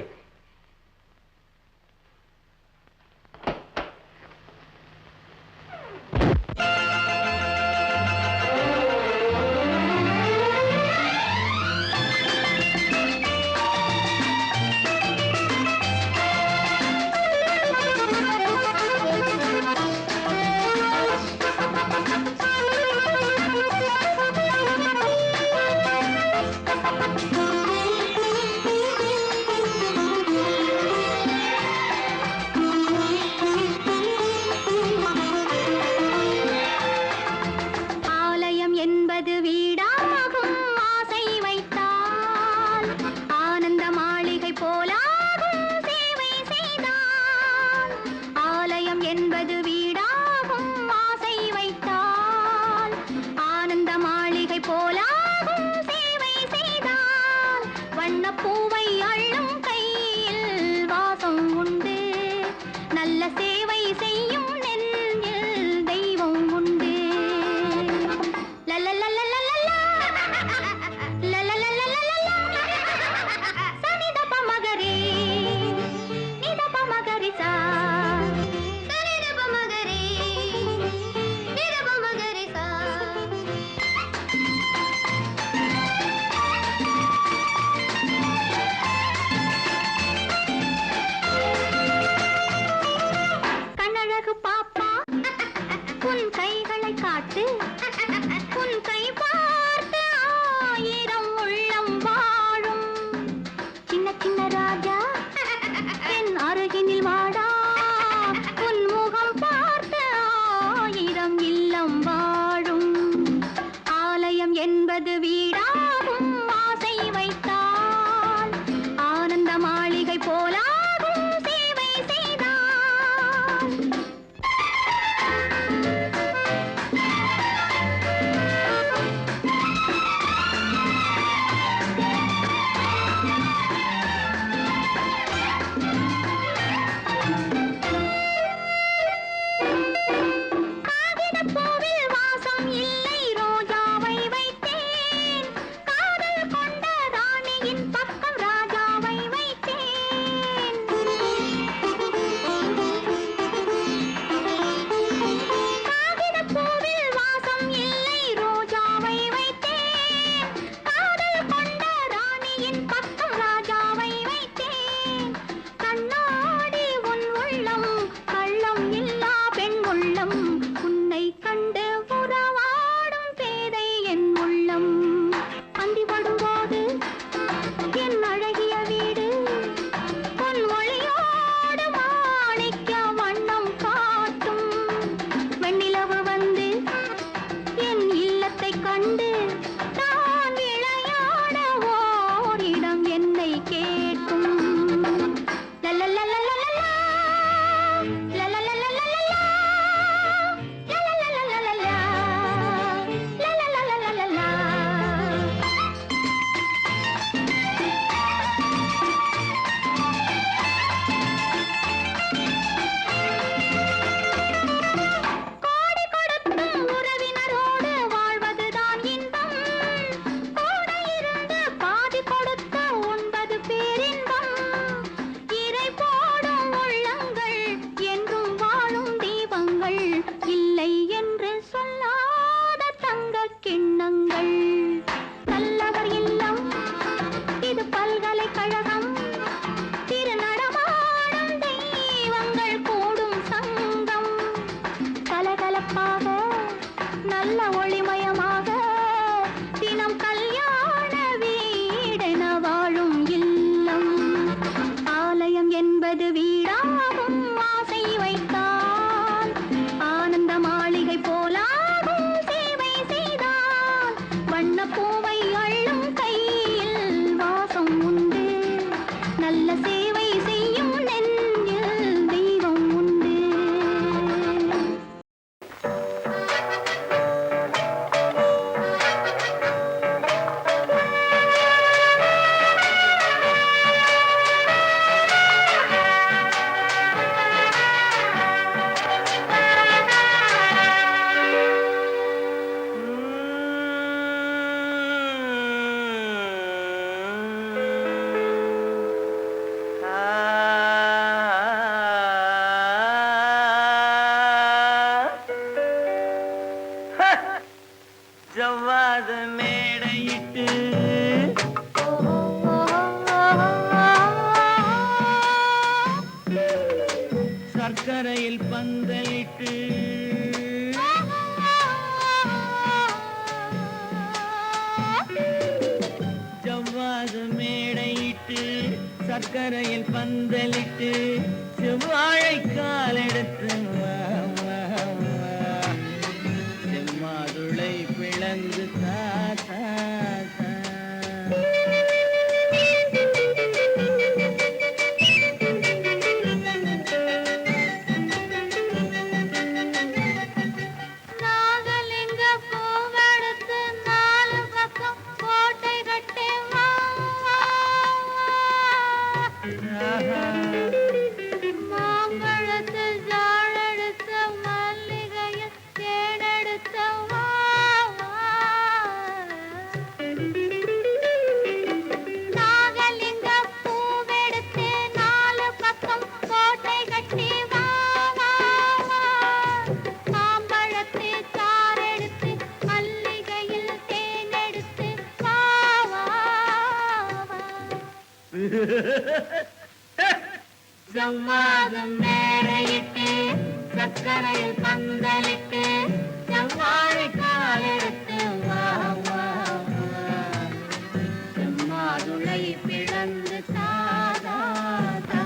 வாசம் இல்லை ரோஜாவை வைத்தேன் காதல் கொண்ட ராணி பந்தலிட்டு சர்க்கரையில் பந்தலிட்டு ஜவ்வாது மேடையிட்டு சர்க்கரையில் பந்தலிட்டு செவ்வாழை காலெடுத்து செம்மாதுளை பிளந்து தா தா தா. நாகலிங்க பூவெடுத்து நாலு பக்கம் கோட்டை கட்டி வா. மாம்பழத்தில் ஜாழெடுத்த மல்லிகையில் தேனெடுத்த வா. நாகலிங்க பூவெடுத்து நாலு பக்கம் கோட்டை கட்டி வா. மாம்பழத்தில் சாரெடுத்து மல்லிகையில் தேனெடுத்து வா. ஜவ்வாதம் மேடையிட்டு சர்க்கரையில் பந்தலிட்டு செவ்வாழை காலெடுத்து வா. செம்மாதுளை பிளந்து தாதா தா.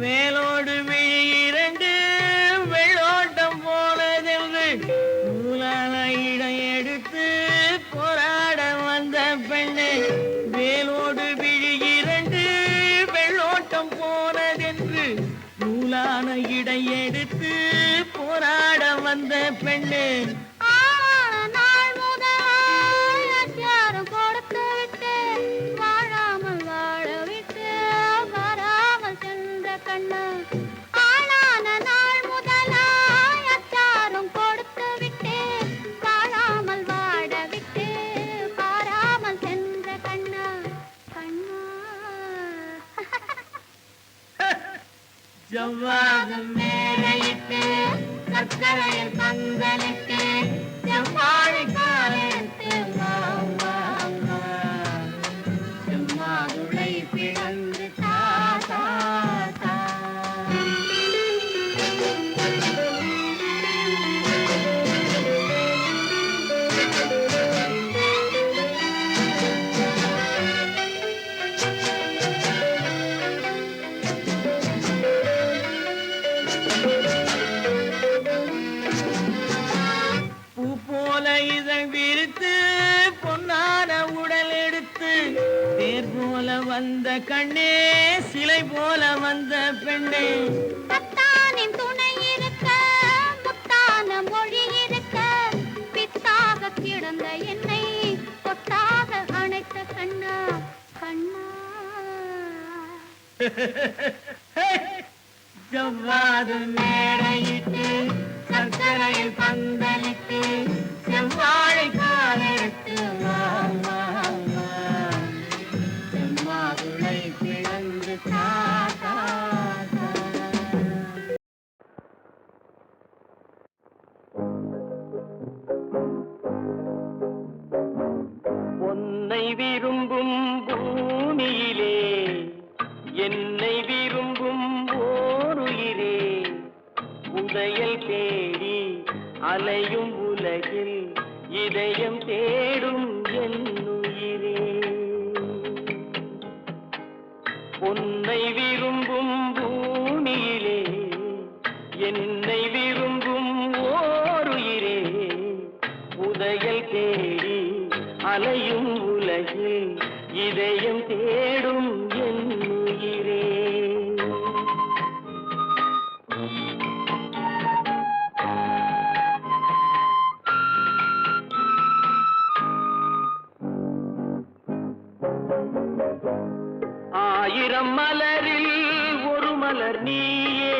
வேலோடு விழி இரண்டு வெள்ளோட்டம் போனதென்று நூலான இடம் எடுத்து போராட வந்த பெண்ணு. வேலோடு விழி இரண்டு வெள்ளோட்டம் போனதென்று நூலான இடை எடுத்து போராட வந்த பெண்ணு. நாள் முதல் அச்சாரம் கொடுத்து விட்டு வாழாமல் வாழ விட்டு வராமல் சென்ற கண்ணு. ஆளான நாள் முதலாய் அச்சாரம் கொடுத்து விட்டு வாழாமல் வாழ விட்டு பாராமல் சென்ற கண்ணு. கண்ணா ஜவ்வாதம் மேடையிட்டு சர்க்கரையில் பந்தலிட்டு செவ்வாழை காலெடுத்து வா. செம்மாதுளை பிளந்து தா தா தா. பூ போல இதழ் விரித்து பொன்னான உடல் எடுத்து தேர் போல வந்த கண்ணே சிலை போல வந்த பெண்ணே. அத்தானின் துணை இருக்க முத்தான மொழி இருக்க பித்தாக கிடந்த என்னை கொத்தாக அணைத்த கண்ணா. கண்ணா ஜவ்வாது மேடையிட்டு சர்க்கரையில் பந்தலிட்டு செவ்வாழை காலெடுத்து வா. செம்மாதுளை பிளந்து தா தா தா. பொன்னை விரும்பும் பூமியிலே என்னை விரும்பும் ஓருயிரே. உதயல் தேடி அலையும் உலகில் இதயம் தேடும் என்னுயிரே. பொன்னை விரும்பும் பூமியிலே என்னை விரும்பும் ஓருயிரே. உதயல் தேடி அலையும் உலகில் இதயம் தேடும் என்னுயிரே. ஆயிரம் மலரில் ஒரு மலர் நீயே,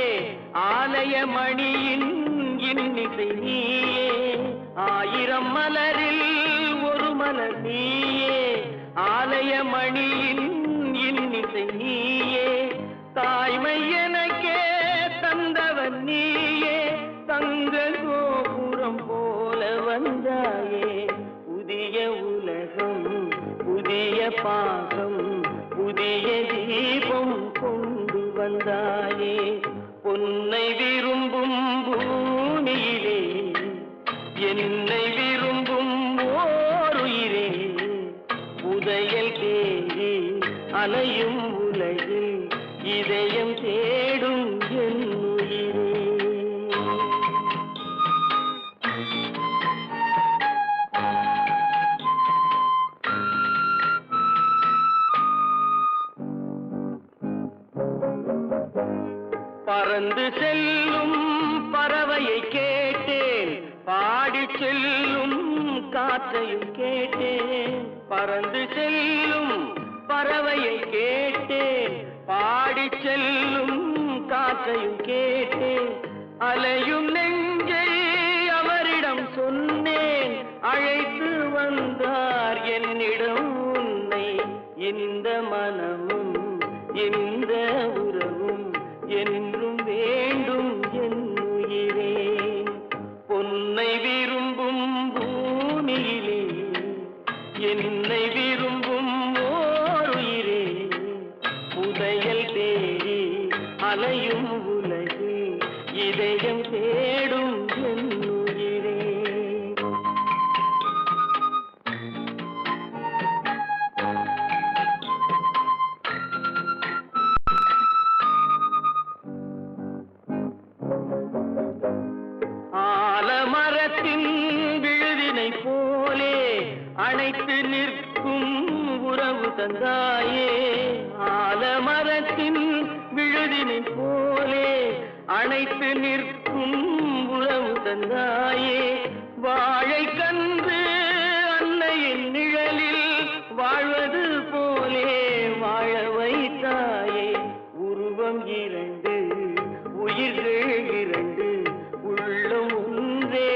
ஆலய மணியின் இன்னிசை நீயே, ஆயிரம் மலரில் ஒரு மலர் நீயே, ஆலய மணியின் இன்னிசை நீயே, தாய்மை எனக்கே தந்தவன் நீயே, தங்க கோபுரம் போல வந்தாயே, புதிய உலகம் புதிய பாகம் புதிய தீபம் கொண்டு வந்தாயே, பொன்னை விரும்பும் பூமியிலே என்னை விரும்பும் ஓருயிரே, உதயல் தேடி அலையும் உலகில் இதயம் தேடும் என் உயிரே. பறந்து செல்லும் பறவையை கேட்டேன், பாடி செல்லும் காற்றையும் கேட்டேன், பறந்து செல்லும் பறவையை கேட்டேன், பாடி செல்லும் காற்றையும் கேட்டேன், அலையும் நெஞ்சை அவரிடம் சொன்னேன், அழைத்து வந்தார் என்னிடம் உன்னை, இந்த மனமும் இந்த உறவும் என்றும் வேண்டும் என் உயிரே, பொன்னை விரும்பும் பூமியிலே என்னை விரும்பும் ஓருயிரே, புதையல் தேடி அலையும் உலகில் இதயம் தேடும் என் உயிரே. ஆலமரத்தின் விழுதினை போலே அணைத்து நிற்கும் உறவு தந்தாயே, ஆலமரத்தின் விழுதினை போலே அணைத்து நிற்கும் உறவு தந்தாயே, வாழை கன்று அன்னையின் நிழலில் வாழ்வது போலே வாழ வைத்தாயே, உருவம் இரண்டு உயிர்கள் இரண்டு உள்ளம் ஒன்றே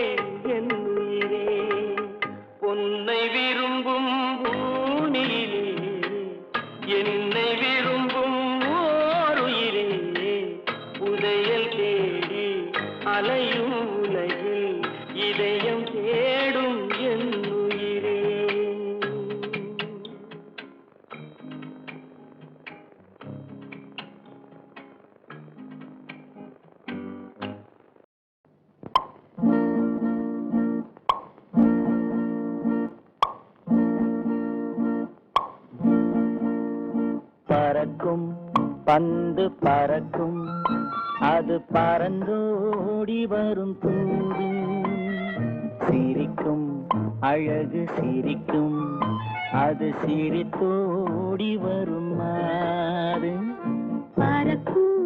என் உயிரே, பொன்னை விரும்பும் பூமியிலே என்னை விரும்பும் ஓருயிரே, உதயல் தேடி அலையும் உலகில் இதயம் தேடும் என் உயிரே. பறக்கும் பந்து பறக்கும், அது பறந்தோடி வரும் தூது, சிரிக்கும் அழகு சிரிக்கும், அது சிரித்தோடி வரும் மாறு, பறக்கும்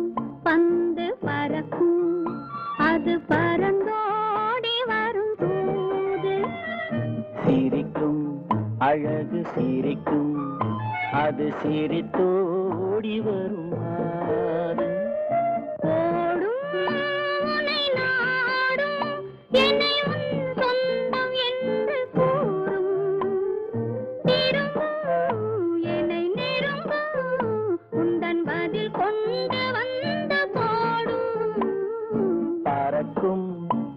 பந்து பறக்கும், அது பறந்தோடி வரும் தூது, சிரிக்கும் அழகு சிரிக்கும், அது சிரித்தோடி வரும் மாறு, ஓடும் உன்னை நாடும் என்னை உன் சொந்தம் என்று கூறும், திரும்பும் என்னை நெருங்கும் உந்தன் பதில் கொண்டு வந்து போடும், பறக்கும்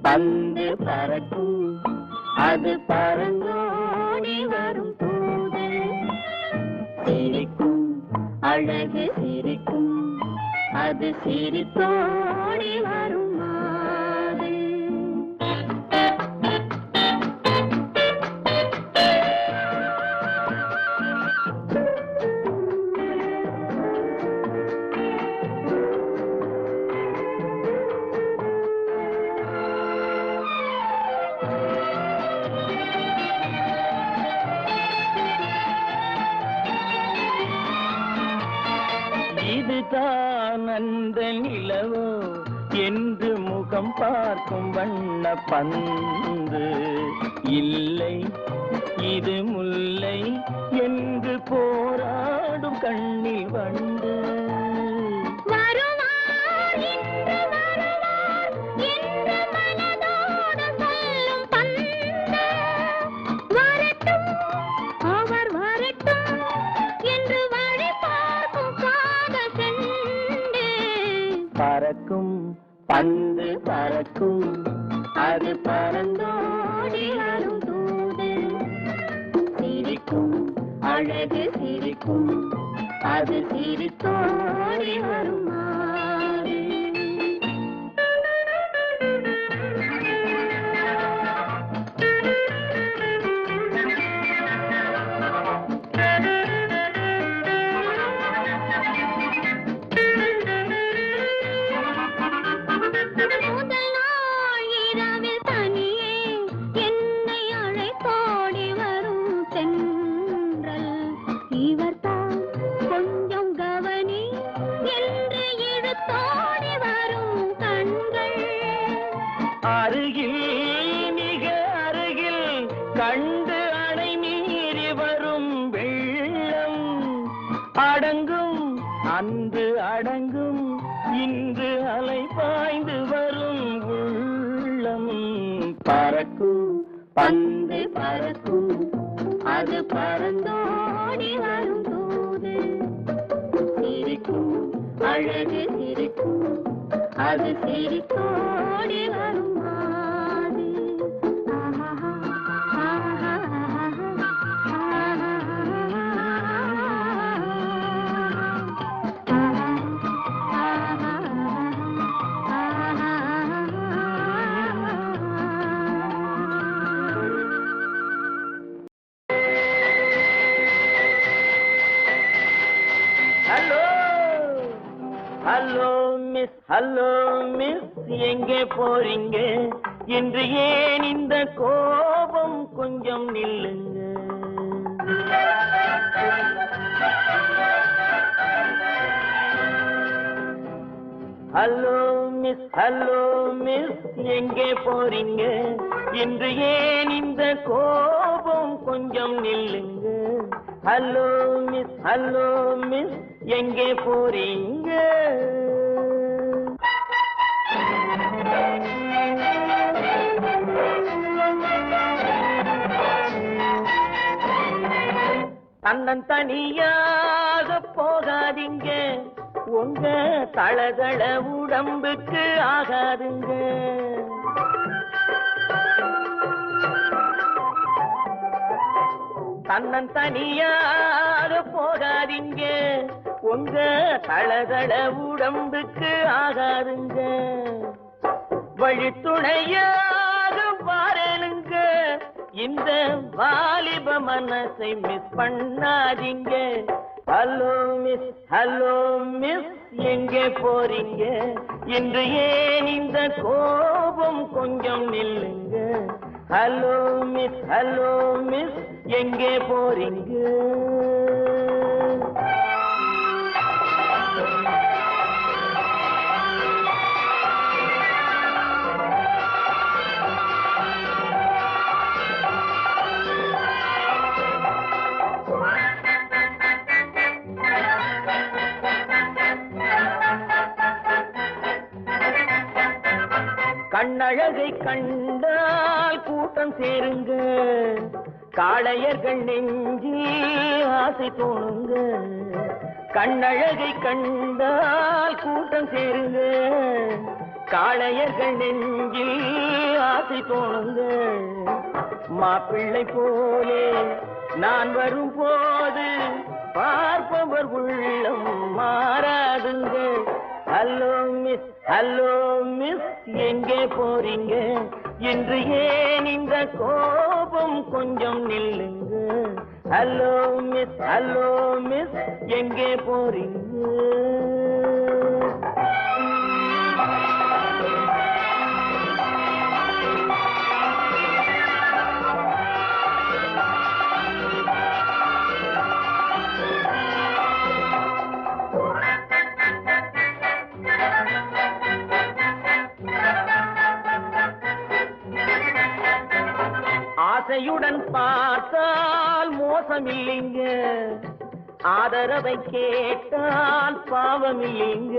பந்து பறக்கும், அது பறந்தோடி வரும் தூது, சிரிக்கும் அழகு சிரிக்கும், அது சிரித்தோடி வரும் மாறு. இதுதான் அந்த நிலவோ என்று முகம் பார்க்கும் வண்ண பந்து, இல்லை இது முல்லை என்று போராடும் கண்ணில் வண்டு, வருவார் இன்று வருவார் என்று மனதோடு அது பறந்தோடி வரும் தூது. சிரிக்கும் அழகு சிரிக்கும், அது சிரித்தோடி வரும் மாறு. அருகில் மிக அருகில் கண்டு அணை மீறி வரும் வெள்ளம் அடங்கும் அன்று அடங்கும் இன்று அலை பாய்ந்து வரும் உள்ளம். பறக்கும் பந்து பறக்கும், அது பறந்தோடி வரும் தூது. சிரிக்கும் அழகு சிரிக்கும், அது சிரித்தோடி வரும் மாது. ஹலோ மிஸ், ஹலோ மிஸ், எங்கே போறீங்க? இன்று ஏன் இந்த கோபம்? கொஞ்சம் நில்லுங்க. ஹலோ மிஸ், ஹலோ மிஸ், எங்கே போறீங்க? இன்று ஏன் இந்த கோபம்? கொஞ்சம் நில்லுங்க. ஹலோ மிஸ், ஹலோ மிஸ், எங்கே போறீங்க? தன்னன் தனியாக போகாதீங்க, உங்க தளதள உடம்புக்கு ஆகாதுங்க. தன்னன் தனியாக போகாதீங்க, உங்க தளதள உடம்புக்கு ஆகாதுங்க. வழித்துணையாக வாரலுங்க, இந்த வாலிப மனசை மிஸ் பண்ணாதீங்க. ஹலோ மிஸ், ஹலோ மிஸ், எங்கே போறீங்க? இன்று ஏன் இந்த கோபம்? கொஞ்சம் நில்லுங்க. ஹலோ மிஸ், ஹலோ மிஸ், எங்கே போறீங்க? கண்ணழகை கண்டால் கூட்டம் சேருங்க, காளையர்கள் நெஞ்சி ஆசை தோணுங்க. கண்ணழகை கண்டால் கூட்டம் சேருங்க, காளையர்கள் நெஞ்சில் ஆசை தோணுங்க. மாப்பிள்ளை போலே நான் வரும் போது பார்ப்பவர் உள்ளம் மாறாதுங்க. ஹலோ மிஸ், ஹலோ மிஸ், எங்கே போறீங்க? இன்று ஏன் இந்த கோபம்? கொஞ்சம் நில்லுங்க. ஹலோ மிஸ், ஹலோ மிஸ், எங்கே போறீங்க? ஆசையுடன் பார்த்தால் மோசம் இல்லைங்க, ஆதரவை கேட்டால் பாவம் இல்லைங்க.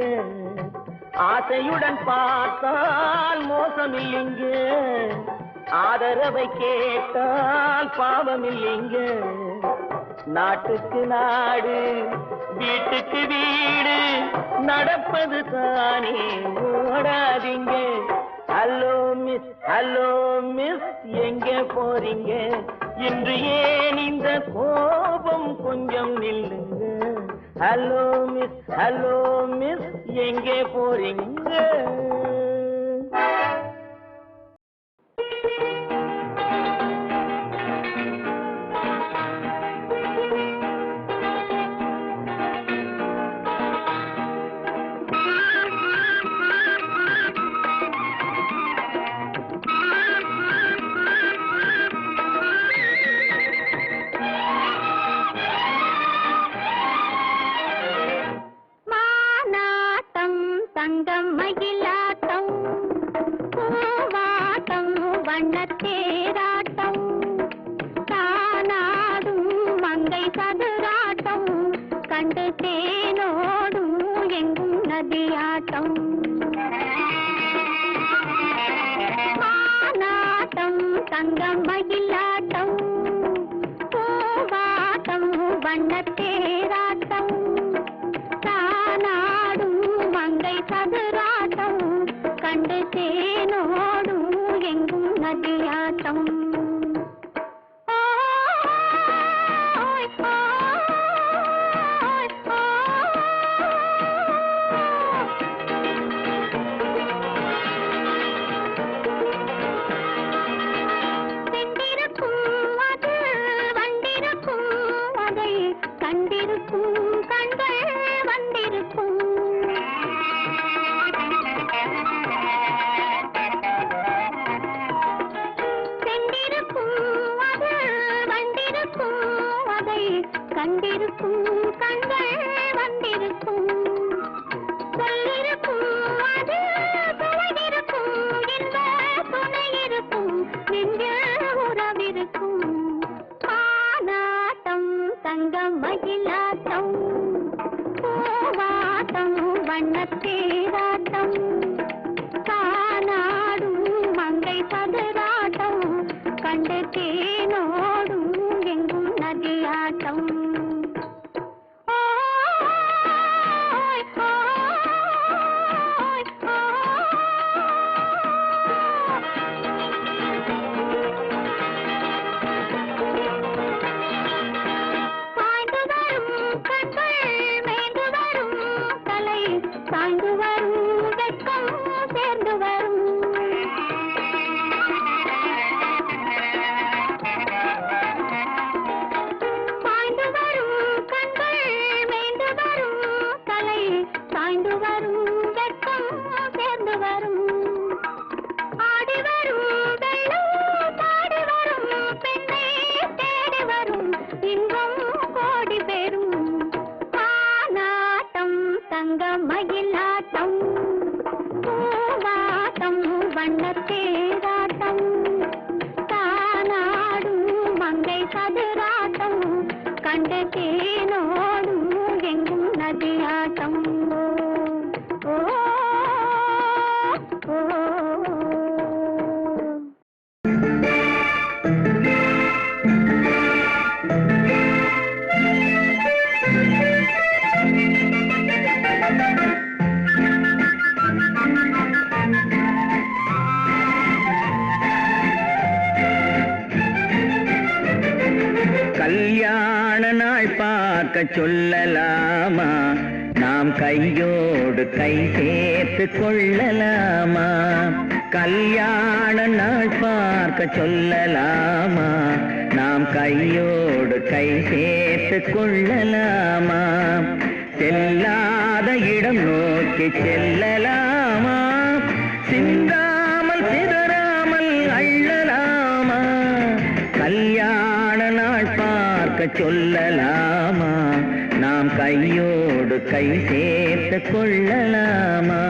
ஆசையுடன் பார்த்தால் மோசம் இல்லைங்க, ஆதரவை கேட்டால் பாவம் இல்லைங்க. நாட்டுக்கு நாடு வீட்டுக்கு வீடு நடப்பது தானே, ஓடாதீங்க. ஹலோ மிஸ், ஹலோ மிஸ், எங்கே போறீங்க? இன்று ஏன் இந்த கோபம்? கொஞ்சம் நில்லுங்க. ஹலோ மிஸ், ஹலோ மிஸ், எங்கே போறீங்க? தங்கம் மகிழாட்டம், பூவாட்டம், வண்ணத்தேராட்டம், தானாடும் மங்கை சதுராட்டம், கண்டு தேனோடும் எங்கும் நதியாட்டம். மானாட்டம் தங்கம் மகிழாட்டம், பூவாட்டம், வண்ணத்தேராட்டம், தானாடும் மங்கை சதுராட்டம், கண்டு தேனோடும் எங்கும் நதியாட்டம். சென்றிருக்கும் அது வந்திருக்கும், அதை கண்டிருக்கும் கண்கள் வந்திருக்கும். சென்றிருக்கும் அது வந்திருக்கும், அதை கண்டிருக்கும் கண்கள் வந்திருக்கும். சொல்லிருக்கும் அது துணையிருக்கும், இந்த துணையிருக்கும் நெஞ்சில் உறவிருக்கும். மானாட்டம் தங்கம் மகிழாட்டம், பூவாட்டம், வண்ணத்தேராட்டம், தானாடும் மங்கை சதுராட்டம், கண்டு தேனோடும் எங்கும் நதியாட்டம். சாய்ந்து வரும் கண்கள் மேய்ந்து வரும் தலை, சாய்ந்து வரும் வெட்கம் சேர்ந்து வரும். சாய்ந்து வரும் கண்கள் மேய்ந்து வரும் தலை, சாய்ந்து வரும் வெட்கம் சேர்ந்து வரும். ஆடி வரும் வெள்ளம் பாடி வரும், பெண்ணை தேடி வரும், இன்பம் கோடி பெறும். மானாட்டம் தங்கம் மகிழாட்டம், பூவாட்டம், வண்ணத்தேராட்டம், தானாடும் மங்கை சதுராட்டம், கண்டு தேனோடும் எங்கும் நதியாட்டம். ஓ ஓ ஓ. கல்யாண நாள் பார்க்க சொல்லலாமா? நாம் கையோடு கை சேர்த்து கொள்ளலாமா? கல்யாண நாள் பார்க்க சொல்லலாமா? நாம் கையோடு கை சேர்த்து கொள்ளலாமா? செல்லாத இடம் நோக்கி செல்லலாமா? சிந்தாமல் சிதறாமல் அள்ளலாமா? கல்யாண நாள் பார்க்க சொல்லலாமா? நாம் கையோடு கை சேர்த்து கொள்ளலாமா?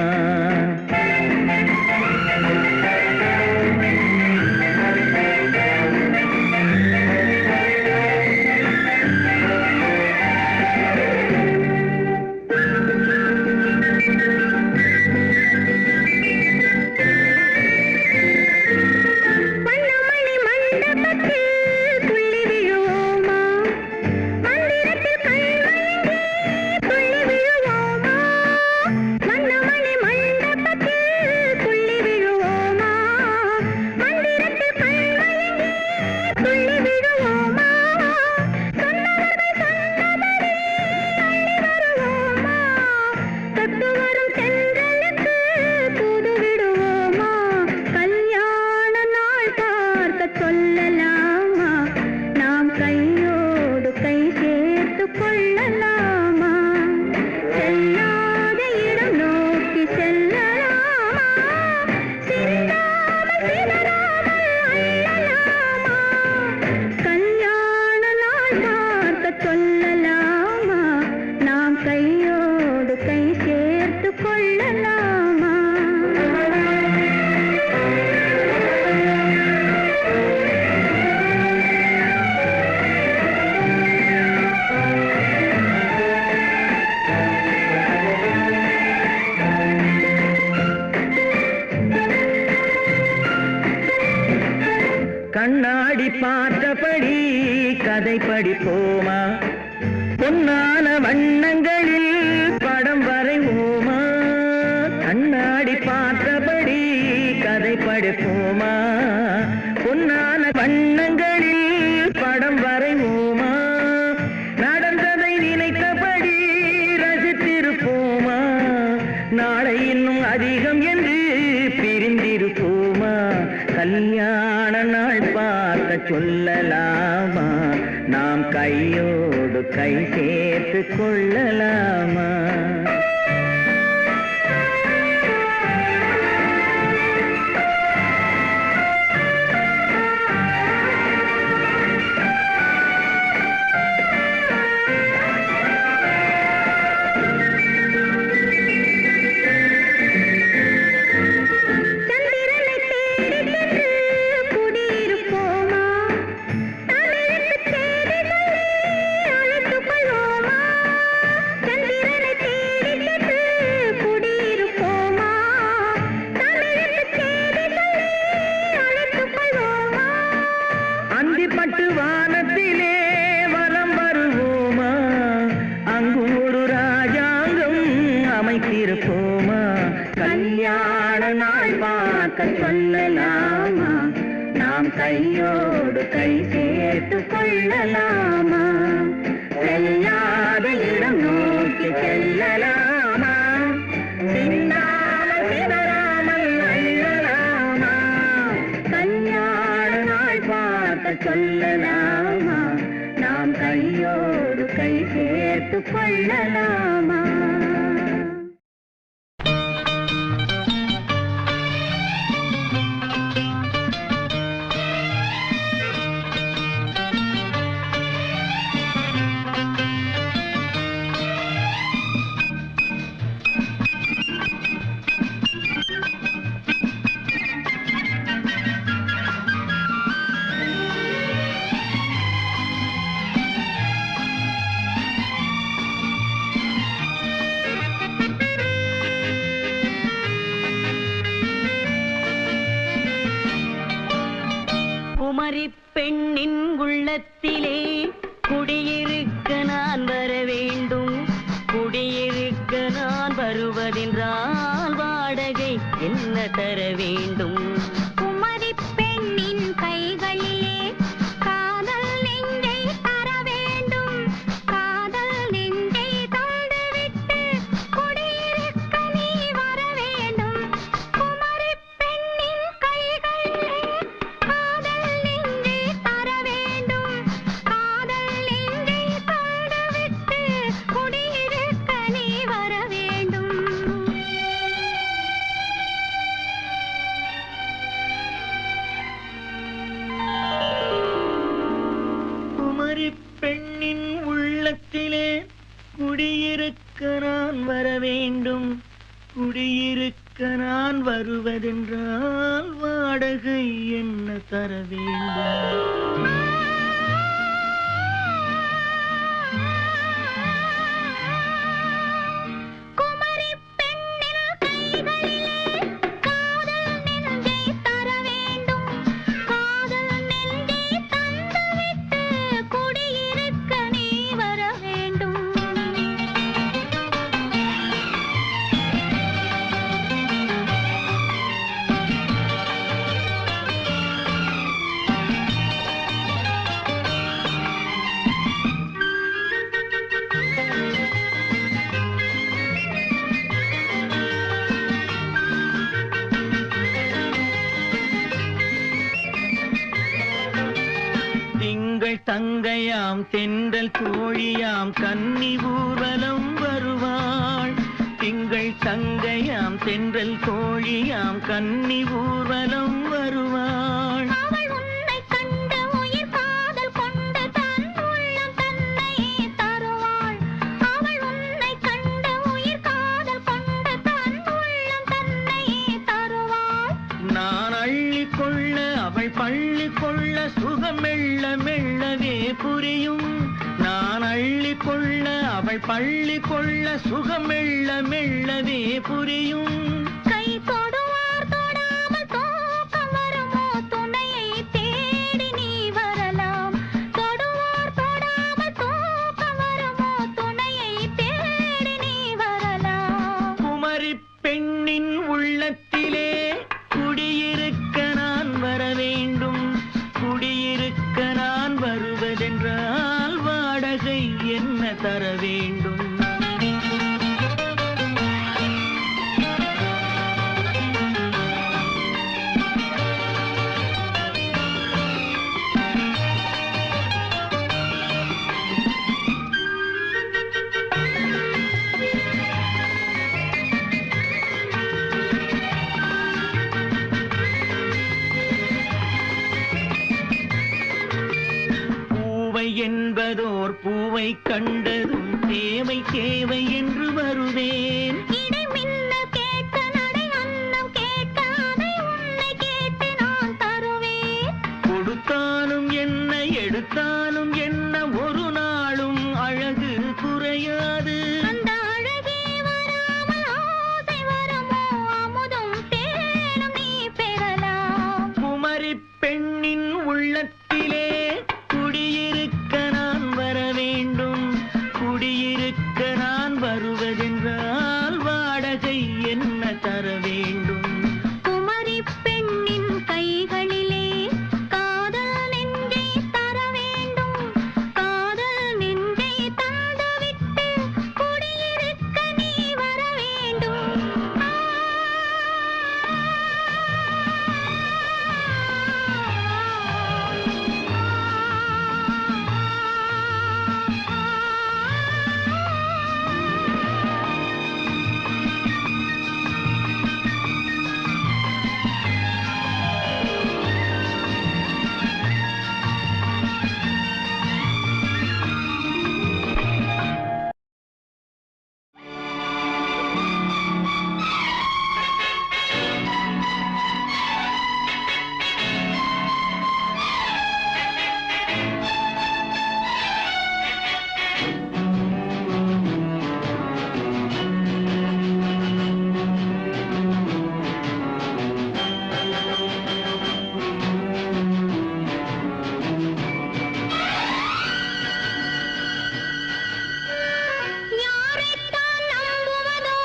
மண்டபத்தில் கண்ணாடி பார்த்தபடி கதை படிப்போமா பொன்னான வண்ணங்களில் படம் வரைவோமா கண்ணாடி பார்த்தபடி கதை படிப்போமா பொன்னான வண்ணங்களில் படம் வரைவோமா நடந்ததை நினைத்தபடி ரசித்திருப்போமா நாளை இன்னும் அதிகம் என்று பிரிந்திருப்போமா கல்யாண நாள் பார்க்க சொல்லலாமா நாம் கையோடு கை சேர்த்து கொள்ளலாமா பட்டு வானத்திலே வலம் வருவோமா அங்கு ஒரு ராஜாங்கம் அமைத்திருப்போமா கல்யாண நாள் பார்க்க சொல்லலாமா நாம் கையோடு கை சேர்த்து கொள்ளலாமா செல்லாத இடம் நோக்கி செல்லலாமா சின்னாமல் சிதறாமல் அள்ளலாமா கல்யாண நாள் பார்க்க சொல்லலாமா நாம் கையோடு கை சேர்த்து கொள்ளலாமா குமரி பெண்ணின் உள்ளத்திலே குடியிருக்க நான் வர வேண்டும் குடியிருக்க நான் வருவதென்றால் வாடகை என்ன தர வேண்டும் குமரி பெண்ணின் கைகளிலே காதல் நெஞ்சை தர வேண்டும் காதல் நெஞ்சை தந்துவிட்டு குடியிருக்க நீ வர வேண்டும் குமரி பெண்ணின் கைகளிலே காதல் நெஞ்சை தர வேண்டும் காதல் நெஞ்சை தந்துவிட்டு குடியிருக்க நீ வர வேண்டும் குமரி பெண்ணின் உள்ளத்திலே குடியிருக்க நான் வர வேண்டும் குடியிருக்க நான் வருவதென்றால் வாடகை என்ன தர வேண்டும் குமரி பெண்ணின் கைகளிலே காதல் நெஞ்சை தர வேண்டும் காதல் நெஞ்சை தந்துவிட்டு குடியிருக்க நீ வர வேண்டும் திங்கள் தங்கையாம் தென்றல் தோழியாம் கன்னி ஊர்வலம் வருவாள் திங்கள் தங்கையாம் தென்றல் தோழியாம் கன்னி ஊர்வலம் வருவாள் அவள் உன்னை கண்டு உயிர் காதல் கொண்டு தன் உள்ளம் தன்னையே தருவாள் அவள் உன்னை கண்டு உயிர் காதல் கொண்டு தன் உள்ளம் தன்னையே தருவாள் நான் அள்ளி கொள்ள அவள் பள்ளி கொள்ள சுகம் மெல்ல மெல்லவே புரியும் நான் அள்ளி கொள்ள அவள் பள்ளி கொள்ள சுகம் மெல்ல மெல்லவே புரியும் கை தொடுவார் தொடாமல் தூக்கம் வருமோ துணையை தேடி தர வேண்டும். என்பதோர் பூவை கண்டதும் தேவை தேவை என்று வருவேன். இடை மின்னல் கேட்க நடை அன்னம் கேட்க அதை உன்னை கேட்டு நான் தருவேன். கொடுத்தாலும் என்ன எடுத்தாலும் என்ன ஒரு நாளும் அழகு குறையாது. அந்த அழகே வராமல் ஆசை வருமோ அமுதும் தேனும் நீ பெறலாம். குமரி பெண்ணின் உள்ளத்திலே குடியிருக்க நான் வர வேண்டும். குடியிருக்க நான் வருவதென்றால் வாடகை என்ன தர வேண்டும். குமரி பெண்ணின் கைகளிலே காதல் நெஞ்சை தர வேண்டும். காதல் நெஞ்சை தந்துவிட்டு குடியிருக்க நீ வர வேண்டும். யாரைத்தான் நம்புவதோ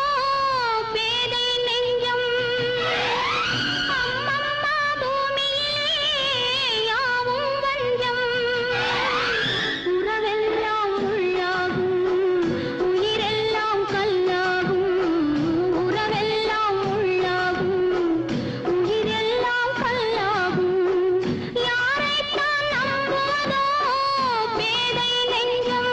பேதை நெஞ்சம். அம்மம்மா பூமியிலே யாவும் வஞ்சம். உறவெல்லாம் உள்ளாகும் உயிரெல்லாம் கல்லாகும். உறவெல்லாம் உள்ளாகும் உயிரெல்லாம் கல்லாகும். யாரைத்தான் நம்புவதோ பேதை நெஞ்சம்.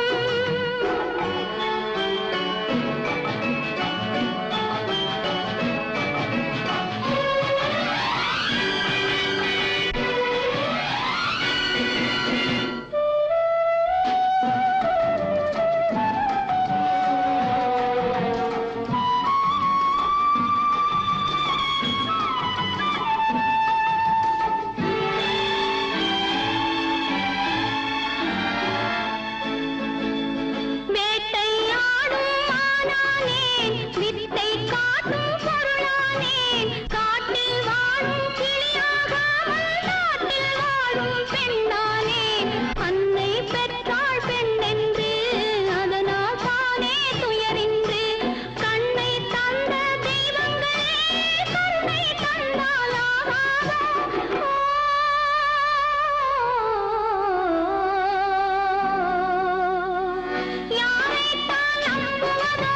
வேட்டையாடும் மானானேன் வித்தை காட்டும் பொருளானேன். காட்டில் வாழும் கிளியாகாமல் நாட்டில் வாழும் பெண்ணானேன். அன்னை பெற்றாள் பெண்ணென்று அதனால் தானே துயரின்று. கண்ணை தந்த தெய்வங்களே கருணை தந்தால் ஆகாதோ. யாரைத்தான் நம்புவதோ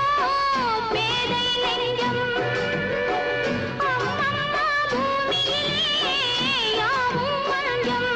பேதை நெஞ்சம். அம்மம்மா பூமியிலே யாவும் வஞ்சம்.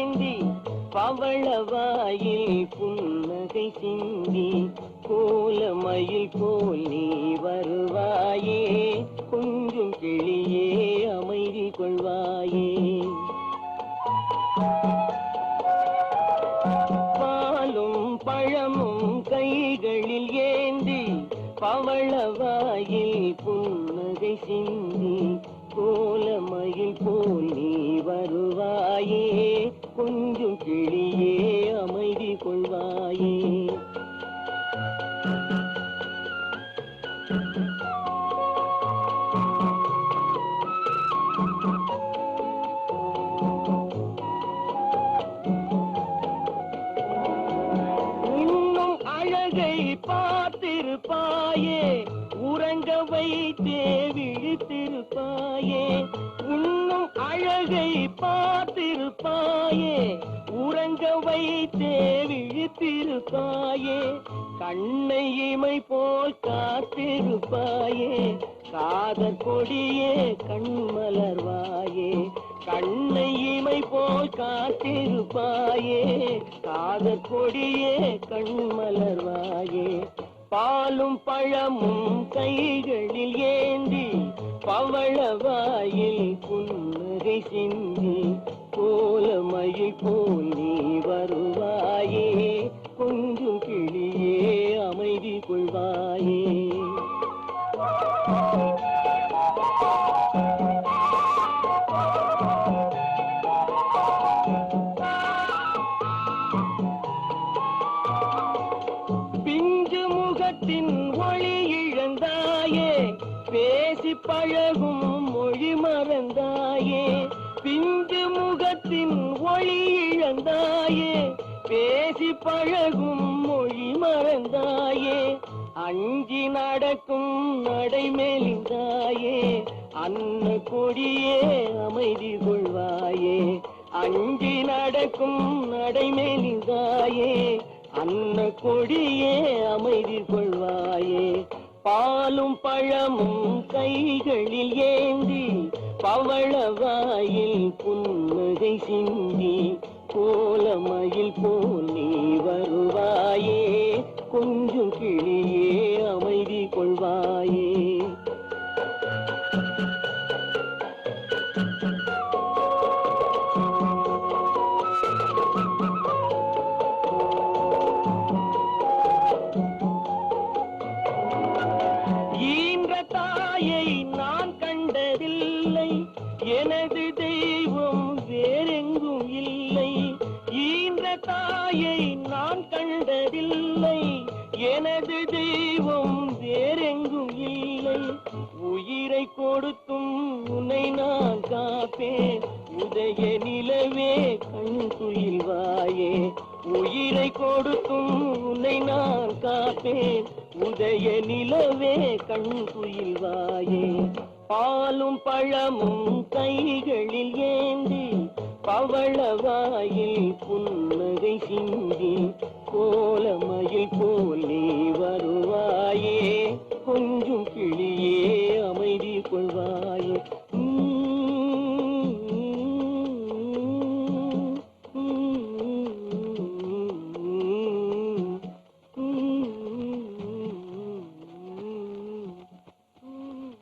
ஏந்தி பவளவாயில் புன்னகை சிந்தி கோலமயில் போல் நீ வருவாயே கொஞ்சம் கிளியே அமைதி கொள்வாயே பாலும் பழமும் கைகளில் ஏந்தி பவளவாயில் புன்னகை சிந்தி கோலமயில் போல் நீ வருவாயே கொஞ்சம் கிளியே அமைதி கொள்வாயே இன்னும் அழகை பார்த்திருப்பாயே உறங்க வைத்தே விழித்திருப்பாயே இன்னும் அழகை பார்த்திருப்பாயே உறங்க வைத்தே விழித்திருப்பாயே கண்ணை இமை போல் காத்திருப்பாயே காதற் கொடியே கண்மலர்வாயே கண்ணை இமை போல் காத்திருப்பாயே காதற் கொடியே கண்மலர்வாயே பாலும் பழமும் கைகளில் ஏந்தி பவளவாயில் புன்னகை சிந்தி கோலமயில் போல் நீ வருவாயே கொஞ்சம் கிளியே அமைதி கொள்வாயே பிஞ்சு முகத்தின் ஒளி இழந்தாயே பேசி பழகும் மொழி மறந்தாயே பிஞ்சு முகத்தின் ஒளி இழந்தாயே பேசி பழகும் மொழி மறந்தாயே அஞ்சி நடக்கும் நடை மெலிந்தாயே அன்ன கொடியே அமைதி கொள்வாயே அஞ்சி நடக்கும் நடை மெலிந்தாயே அன்ன கொடியே அமைதி கொள்வாயே பாலும் பழமும் கைகளில் ஏந்தி பவளவாயில் புன்னகை சிந்தி கோலமயில் போல் நீ வருவாயே கொஞ்சம் கிளியே அமைதி கொள்வாயே தாயை நான் கண்டதில்லை எனது தெய்வம் வேறெங்கும் இல்லை ஈன்ற தாயை நான் கண்டதில்லை எனது தெய்வம் வேறெங்கும் இல்லை உயிரை கொடுத்தும் உன்னை நான் காப்பேன் உதய நிலவே கண் துயில்வாயே உயிரை கொடுத்தும் உன்னை நான் காப்பேன் உதய நிலவே கண் துயில்வாயே பாலும் பழமும் கைகளில் ஏந்தி பவளவாயில் புன்னகை சிந்தி கோலமயில் போ